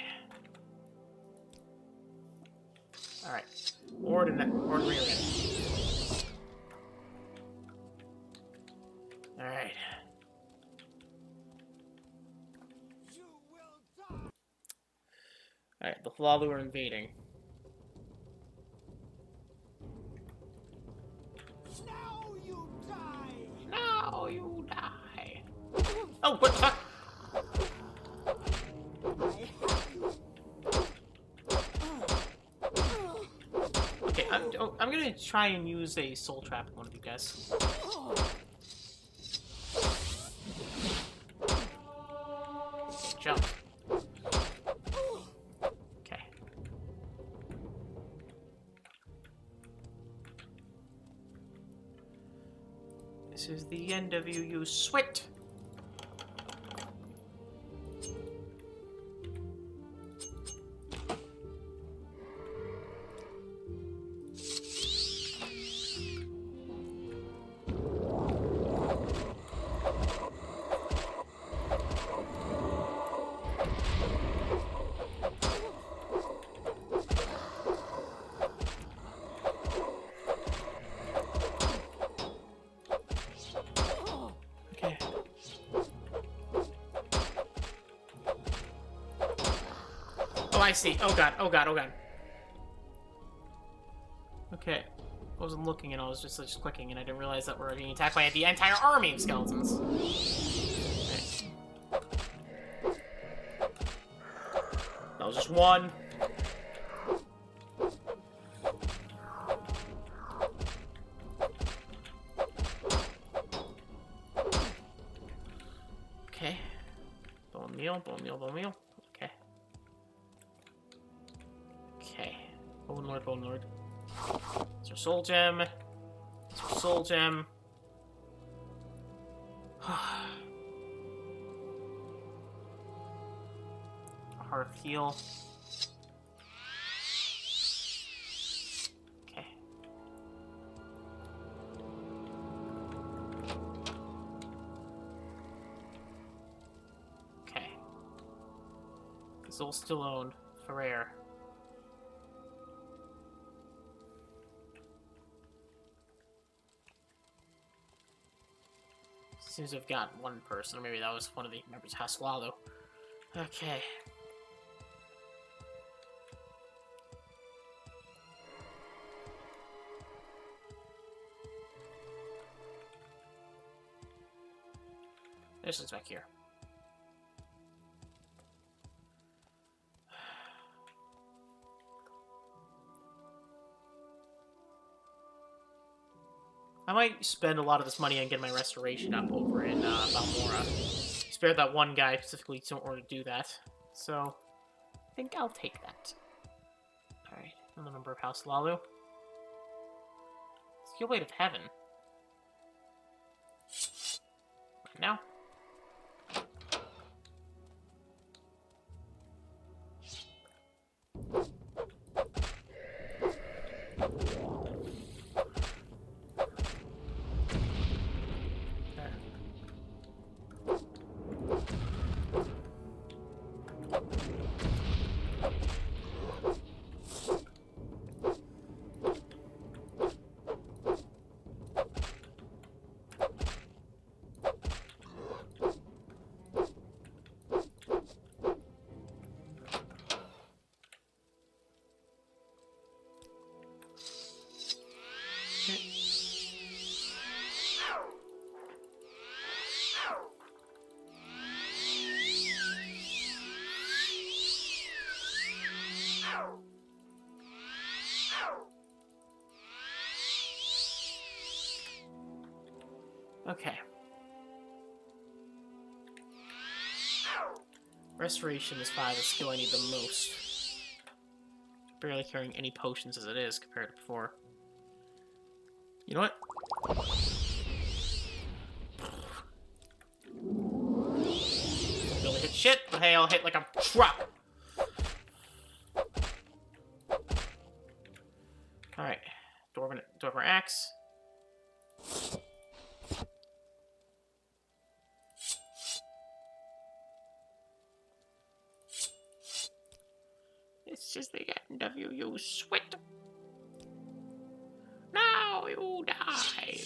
Alright. Or rear end. Alright. Alright, the Hlalu are invading. Now you die! Now you die! Oh, what the fuck? Okay, I'm gonna try and use a soul trap on one of you guys. Okay, jump. Okay. This is the end of you, you swit! Oh, I see. Oh god, oh god, oh god. Okay. I wasn't looking and I was just clicking and I didn't realize that we're being attacked by the entire army of skeletons. Okay. That was just one. Okay. Bone meal, bone meal, bone meal. Okay. Okay. Bone lord, bone lord. It's our soul gem. It's our soul gem. Heart heal. Okay. Okay. Zol still owned. Ferrer. Seems to have got one person, or maybe that was one of the members of House Lalo. Okay. This is back here. I might spend a lot of this money on getting my restoration up over in Balmora. Spared that one guy specifically in order to do that. So, I think I'll take that. Alright, another member of House Lalu. Steel Blade of Heaven. Right now. Okay. Restoration is probably the skill I need the most. Barely carrying any potions as it is compared to before. You know what? Really hit shit, but hey, I'll hit like a truck. Alright. Dwemer axe. This is the end of you, you swit. Now you die.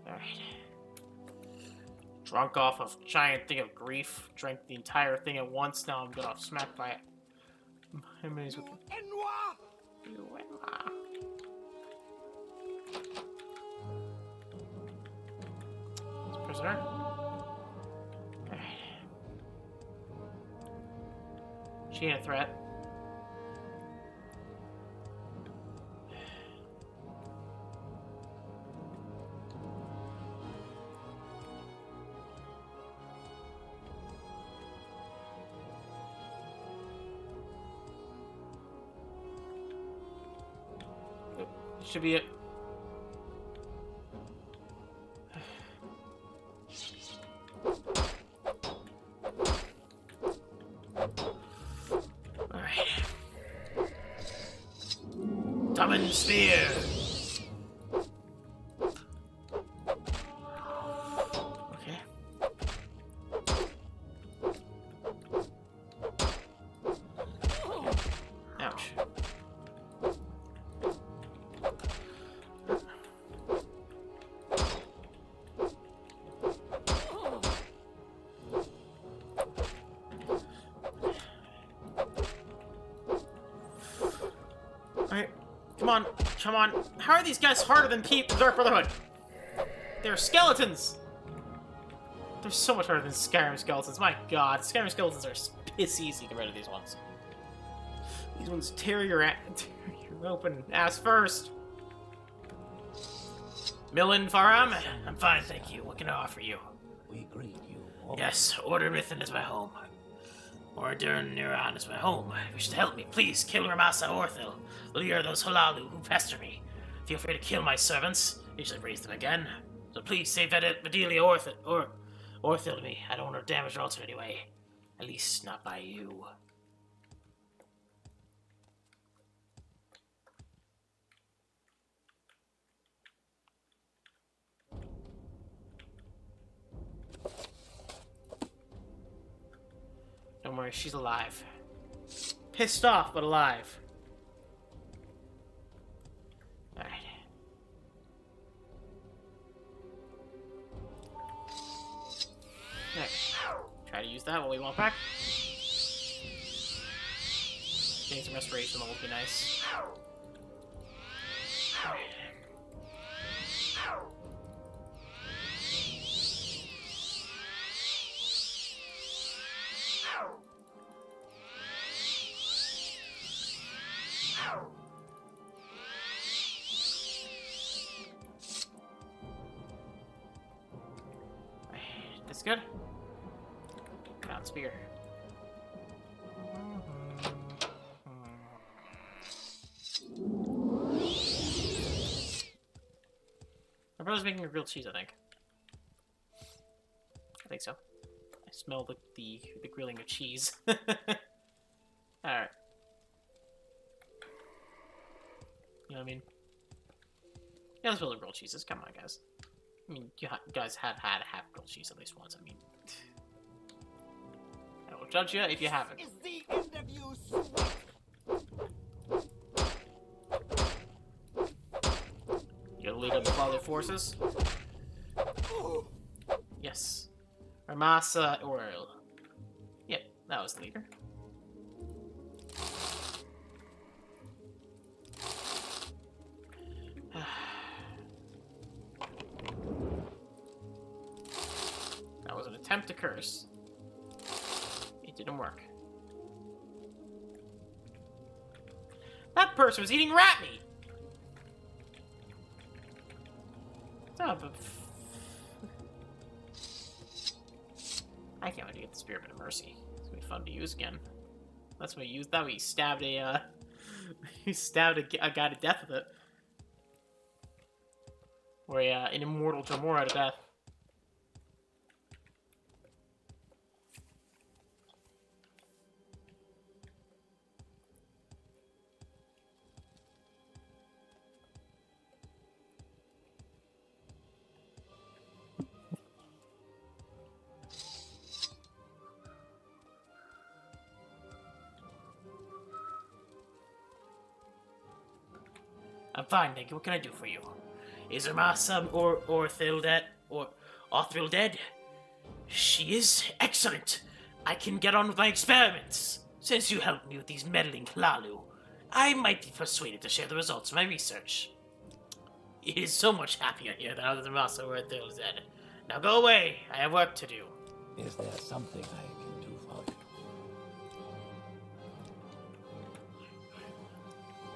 Alright. Drunk off a giant thing of grief. Drank the entire thing at once. Now I'm gonna smack by it. I'm amazed with you and Ma. Prisoner. She ain't a threat. Should be it. Summon Sphere! Okay. Ouch. Come on, come on. How are these guys harder than the Dark Brotherhood? They're skeletons! They're so much harder than Skyrim skeletons. My god, Skyrim skeletons are piss easy compared to these ones. These ones tear your open ass first. Millen Faram, I'm fine, thank you. What can I offer you? We greet you. Yes, Order Rithen is my home. Order Nerevarine is my home. If you should help me, please kill Ramasa Orthil. Lure those Halalu who pester me. Feel free to kill my servants. You should raise them again. So please save Vidalia Orthil to me. I don't want her damaged or altered anyway. At least not by you. Don't worry, she's alive. Pissed off, but alive. Alright. Okay. Try to use that while we walk back. Getting some restoration will be nice. That's good. Found spear. My brother's making a grilled cheese, I think. I think so. I smell the grilling of cheese. Alright. You know what I mean? Yeah, let's build grilled cheeses. Come on, guys. I mean, you guys have had a half grilled cheese at least once. I mean, I will judge you if you haven't. Is the end of you You're the leader of the Father Forces? Yes. Ramasa Oril. Yep, that was the leader. That was an attempt to curse. It didn't work. That person was eating rat meat! Stop. I can't wait to get the Spirit of Mercy. It's gonna be fun to use again. That's what we used. That we stabbed a a guy to death with it. Or an immortal Jamora to death. I'm fine, thank you. What can I do for you? Is Ramasa or Orthil dead? She is excellent. I can get on with my experiments. Since you helped me with these meddling Hlalu, I might be persuaded to share the results of my research. It is so much happier here than other Ramasa or Orthil is dead. Now go away. I have work to do. Is there something I can do for you?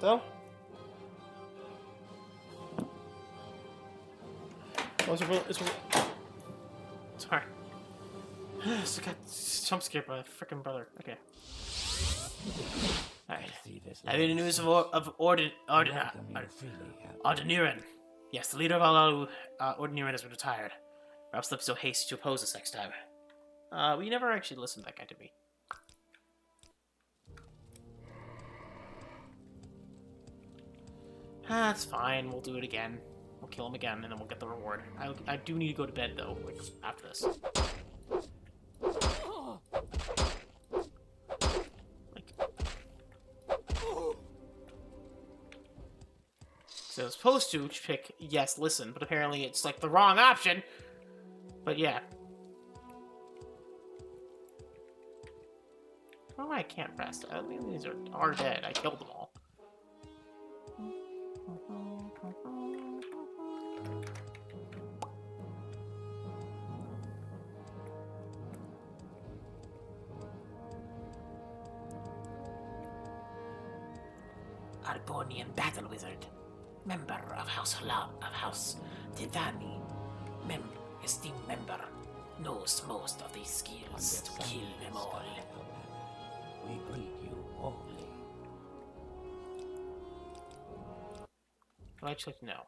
So? Oh, sorry. I just got jump scared by a freaking brother. Okay. Alright. I have any news of Ordiniran. Yes, the leader of Alalu, Ordiniran has been retired. Perhaps they're so hasty to oppose us next time. We never actually listened to that guy, did we? That's fine. We'll do it again. We'll kill him again, and then we'll get the reward. I do need to go to bed, though, like, after this. Like... So I was supposed to pick yes, listen, but apparently it's, like, the wrong option. But, yeah. Oh, I can't press that. I mean, these are dead. I killed them all. argonian battle wizard, member of House Telvanni, esteemed member, knows most of these skills to kill them all. We greet you warmly. I'd actually like to know.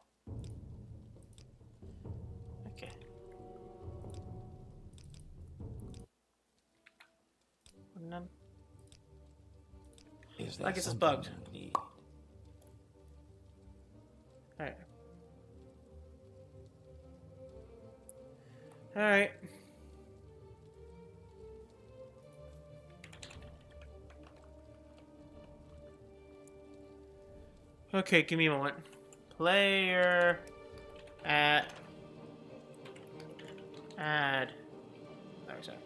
Okay. None. Is I there guess it's something bugged. you need? Alright. Alright. Okay, give me a moment. Player add. Sorry.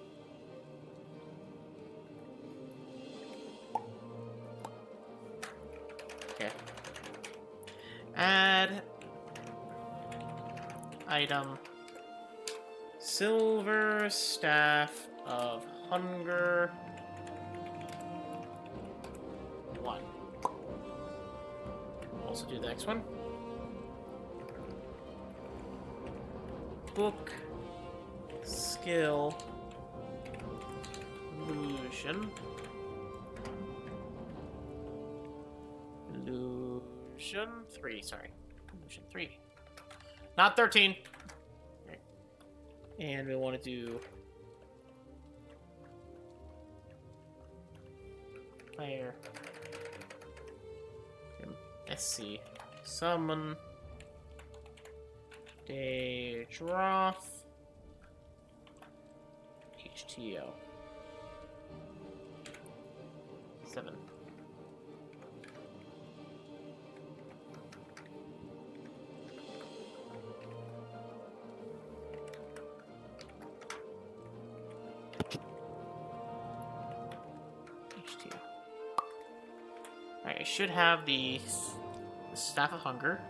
Okay. Add item. Silver Staff of Hunger 1. Also do the next one. Book Skill Illusion 3, sorry. Illusion 3. Not 13. Okay. And we want to do player SC summon daedra HTO 7. HTO. Alright, I should have the Staff of Hunger,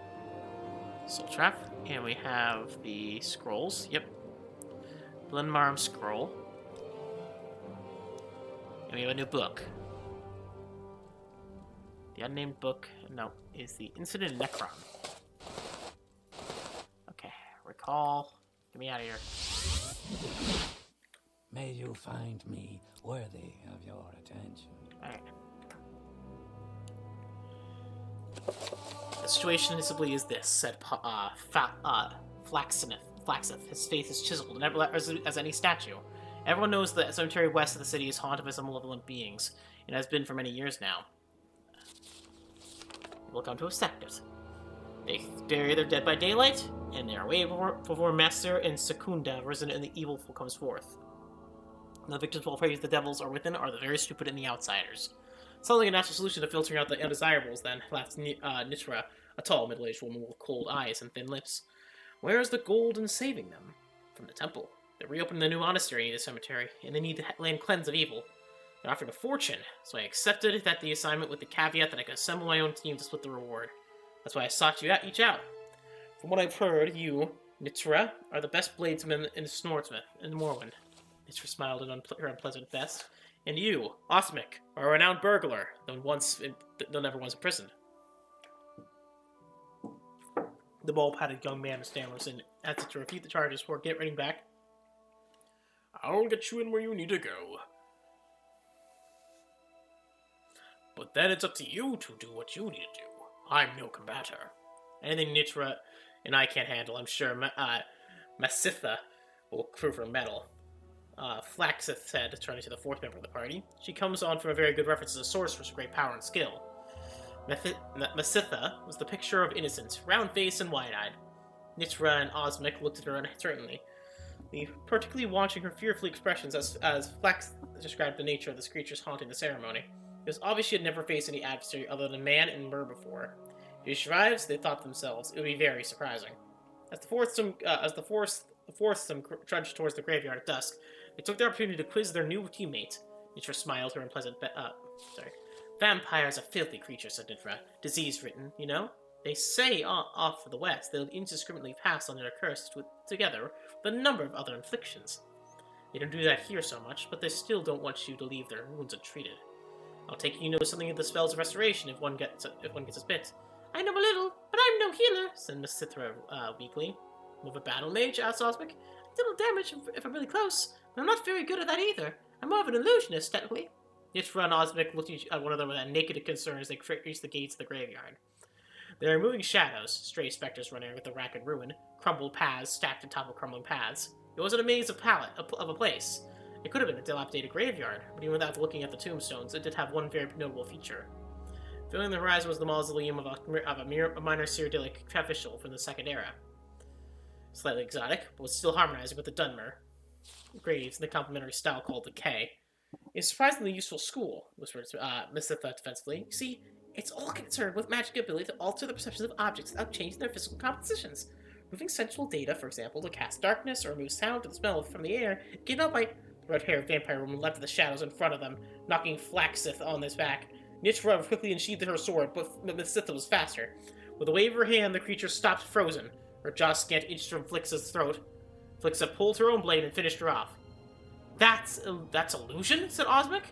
Soul Trap, and we have the scrolls. Yep. Bloodmoon scroll. And we have a new book. The unnamed book, no, is the Incident Necron. Okay, recall. Get me out of here. May you find me worthy of your attention. Alright. The situation simply is this, said Flaxenith. His face is chiseled, never as any statue. Everyone knows the cemetery west of the city is haunted by some malevolent beings, and has been for many years now. We'll come to accept it. They bury their dead by daylight, and they are way before Master and Secunda, risen and the evil comes forth. The victims will afraid the devils are within are the very stupid and the outsiders. Sounds like a natural solution to filtering out the undesirables, then, laughed Nitra, a tall, middle-aged woman with cold eyes and thin lips. Where is the gold in saving them? From the temple. They're reopening the new monastery in the cemetery, and they need the land cleansed of evil. They're offering a fortune, so I accepted the assignment with the caveat that I could assemble my own team to split the reward. That's why I sought you each out. From what I've heard, you, Nitra, are the best bladesman in Snortsmith and Morrowind. Nitra smiled in her unpleasant best. And you, Osmic, are a renowned burglar, though never once imprisoned. The bald-padded young man stammers and asks to refute the charges before getting back. I'll get you in where you need to go. But then it's up to you to do what you need to do. I'm no combator. Anything Nitra and I can't handle, I'm sure Masitha will prove her mettle. Flaxith said, turning to the fourth member of the party. She comes on from a very good reference as a sorceress of great power and skill. Masitha was the picture of innocence, round-faced and wide-eyed. Nitra and Osmic looked at her uncertainly, particularly watching her fearful expressions as Flax described the nature of the creatures haunting the ceremony. It was obvious she had never faced any adversary other than man and mer before. If she survives, they thought themselves, it would be very surprising. As the foursome trudged towards the graveyard at dusk, they took the opportunity to quiz their new teammate. Nitra smiled her unpleasant Vampires are filthy creatures, said Nitra. Disease-ridden, you know? They say off to the west they'll indiscriminately pass on their curse together with a number of other afflictions. They don't do that here so much, but they still don't want you to leave their wounds untreated. I'll take it you know something of the spells of restoration if one gets a bit. I know a little, but I'm no healer, said Miss Cithra weakly. With a battle mage, asked Osmic. Little damage if I'm really close, but I'm not very good at that either. I'm more of an illusionist, technically. Nitra and Osmic looked at one another with that naked concern as they reached the gates of the graveyard. There are moving shadows, stray specters running with the rack and ruin, crumbled paths stacked on top of crumbling paths. It wasn't a maze of a place. It could have been a dilapidated graveyard, but even without looking at the tombstones, it did have one very notable feature. Filling the horizon was the mausoleum of a minor Cyrodiilic official from the Second Era. Slightly exotic, but was still harmonizing with the dwemer graves in the complementary style called the K. It's a surprisingly useful school, whispered Miss Sitha defensively. You see, it's all concerned with magic ability to alter the perceptions of objects without changing their physical compositions. Moving sensual data, for example, to cast darkness or remove sound or the smell from the air, given out by the red-haired vampire woman leapt to the shadows in front of them, knocking Flaxith on his back. Nitra quickly unsheathed her sword, but Miss Sitha was faster. With a wave of her hand, the creature stopped frozen. Her jaw scant inched from Flixa's throat. Flixa pulled her own blade and finished her off. That's illusion? Said Osmic.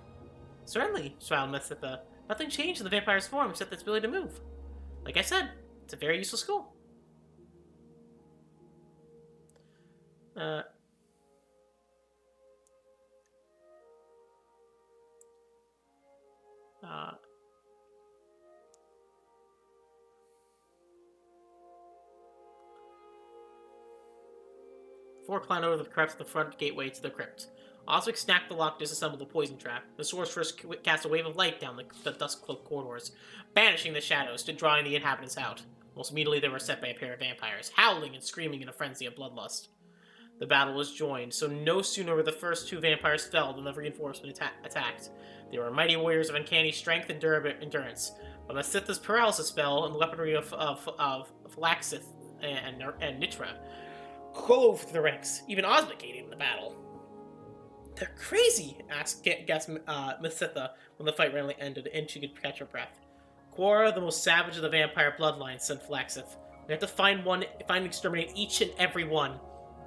Certainly, smiled Miss Sitha. Nothing changed in the vampire's form except its ability to move. Like I said, it's a very useful school. Four climbed over the crept the front gateway to the crypt. Oswick snapped the lock, disassembled the poison trap. The sorceress cast a wave of light down the dusk-cloaked corridors, banishing the shadows to drawing the inhabitants out. Almost immediately they were set by a pair of vampires, howling and screaming in a frenzy of bloodlust. The battle was joined, so no sooner were the first two vampires felled than the reinforcement attacked. They were mighty warriors of uncanny strength and endurance, but Masitha's paralysis spell and the weaponry of Flaxith and Nitra clove the ranks. Even Osmic aided in the battle. They're crazy, guessed Masitha when the fight randomly ended and she could catch her breath. Quora, the most savage of the vampire bloodline, said Flaxith. We have to find and exterminate each and every one.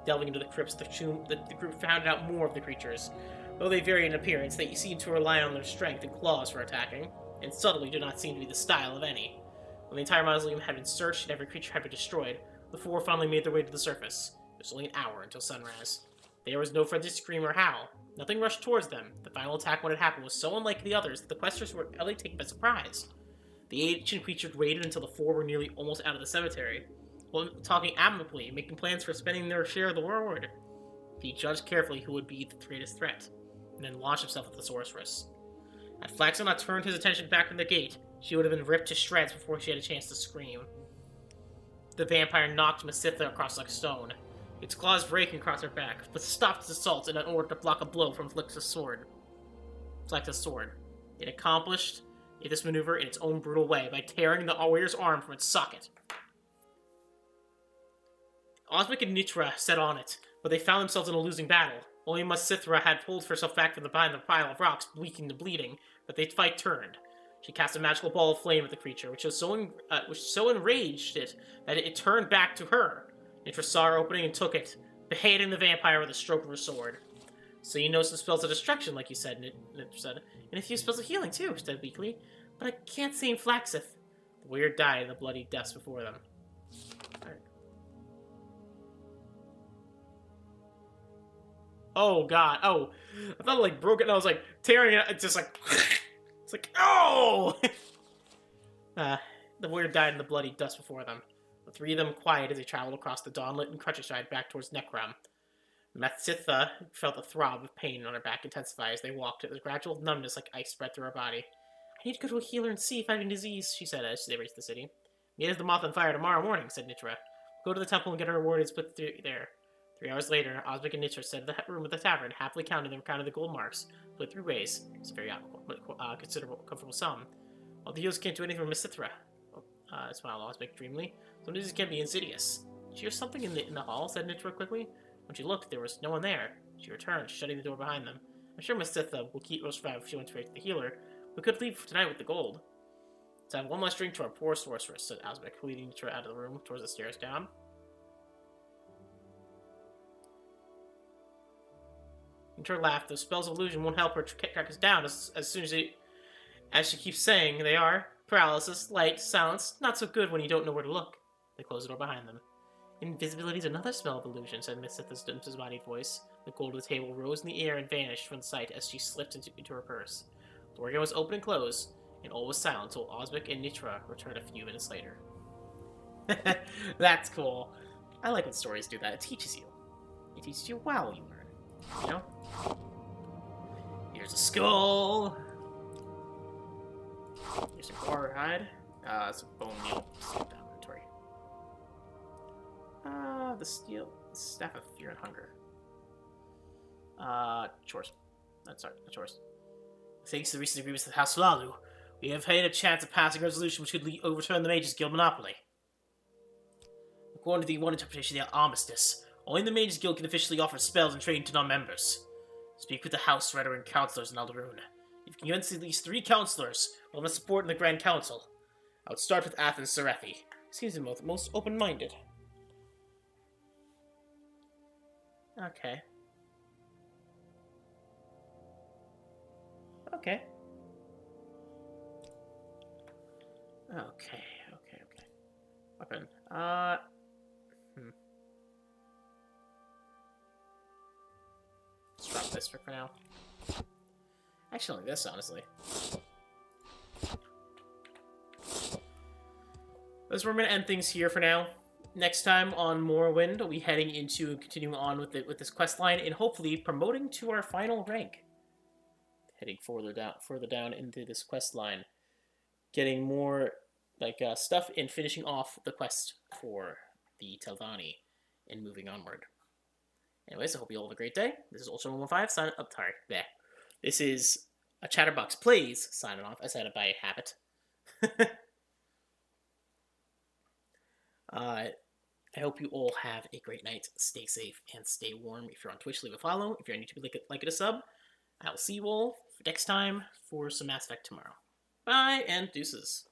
Delving into the crypts, the group found out more of the creatures. Though they vary in appearance, they seem to rely on their strength and claws for attacking, and subtly do not seem to be the style of any. When the entire mausoleum had been searched and every creature had been destroyed, the four finally made their way to the surface. It was only an hour until sunrise. There was no frenzied scream or howl. Nothing rushed towards them. The final attack when it happened was so unlike the others that the questers were utterly taken by surprise. The ancient creature waited until the four were nearly almost out of the cemetery, talking amicably, making plans for spending their share of the reward. He judged carefully who would be the greatest threat, and then launched himself at the sorceress. Had Flaxon not turned his attention back from the gate, she would have been ripped to shreds before she had a chance to scream. The vampire knocked Masitha across like a stone, its claws breaking across her back, but stopped its assault in order to block a blow from Flixa's sword. It accomplished this maneuver in its own brutal way by tearing the warrior's arm from its socket. Osmic and Nitra set on it, but they found themselves in a losing battle. Only Masithra had pulled herself back from behind the pile of rocks, bleeding, but the fight turned. She cast a magical ball of flame at the creature, which so enraged it that it turned back to her. Nitra saw her opening and took it, beheading the vampire with a stroke of her sword. So you know some spells of destruction, like you said, Nitra said, and a few spells of healing too, said weakly. But I can't seem Flaxith. The warrior died in the bloody depths before them. Right. Oh god, oh. I thought it like broke it and I was like tearing it, it's just like it's like, oh! The warrior died in the bloody dust before them. The three of them quiet as they traveled across the dawnlit and countryside back towards Necrom. Masitha felt a throb of pain on her back intensify as they walked. It was a gradual numbness like ice spread through her body. I need to go to a healer and see if I have any disease, she said as they reached the city. Meet us the moth on fire tomorrow morning, said Nitra. Go to the temple and get our reward and split there. 3 hours later, Osmic and Nitra sat in the room of the tavern, happily counting the gold marks, split 3 ways. It's a very considerable, comfortable sum. Well, the healers can't do anything for Masithra. Smiled Osmic dreamily. Some diseases can be insidious. Did you hear something in the hall? Said Nitra quickly. When she looked, there was no one there. She returned, shutting the door behind them. I'm sure Masitha will keep survive if she went straight to the healer. We could leave tonight with the gold. Let's have one last drink to our poor sorceress, said Osmic, leading Nitra out of the room towards the stairs down. Nitra laughed. Those spells of illusion won't help her track us down as soon as As she keeps saying, they are. Paralysis, light, silence, not so good when you don't know where to look. They close the door behind them. Invisibility is another spell of illusion, said Miss Sith's disembodied voice. The gold of the table rose in the air and vanished from sight as she slipped into her purse. The door again was open and closed, and all was silent until Osmic and Nitra returned a few minutes later. That's cool. I like when stories do that. It teaches you. It teaches you while you learn. You know? Here's a skull. Here's a boar hide. It's a bone meal. Step down inventory. The steel staff of fear and hunger. Chores. Sorry, not chores. Thanks to the recent agreements with House Lalu, we have had a chance of passing a resolution which could overturn the Mages Guild monopoly. According to the one interpretation of the armistice, only the Mages Guild can officially offer spells and training to non-members. Speak with the House veteran counselors in Alderun. If you can convince at least 3 counselors, we'll have support in the Grand Council. I would start with Athens Serethi. Seems the most open-minded. Okay. Okay. Weapon. Let's drop this for now. Actually, this, honestly. We're going to end things here for now. Next time on Morrowind, we'll be heading into and continuing on with this quest line and hopefully promoting to our final rank. Heading further down into this quest line, getting more stuff and finishing off the quest for the Telvanni and moving onward. Anyways, I hope you all have a great day. This is Ultra115 signing up. Sorry, there. This is a Chatterbox Plays signing off. I said it by habit. I hope you all have a great night. Stay safe and stay warm. If you're on Twitch, leave a follow. If you're on YouTube, like it a sub. I will see you all next time for some Mass Effect tomorrow. Bye and deuces.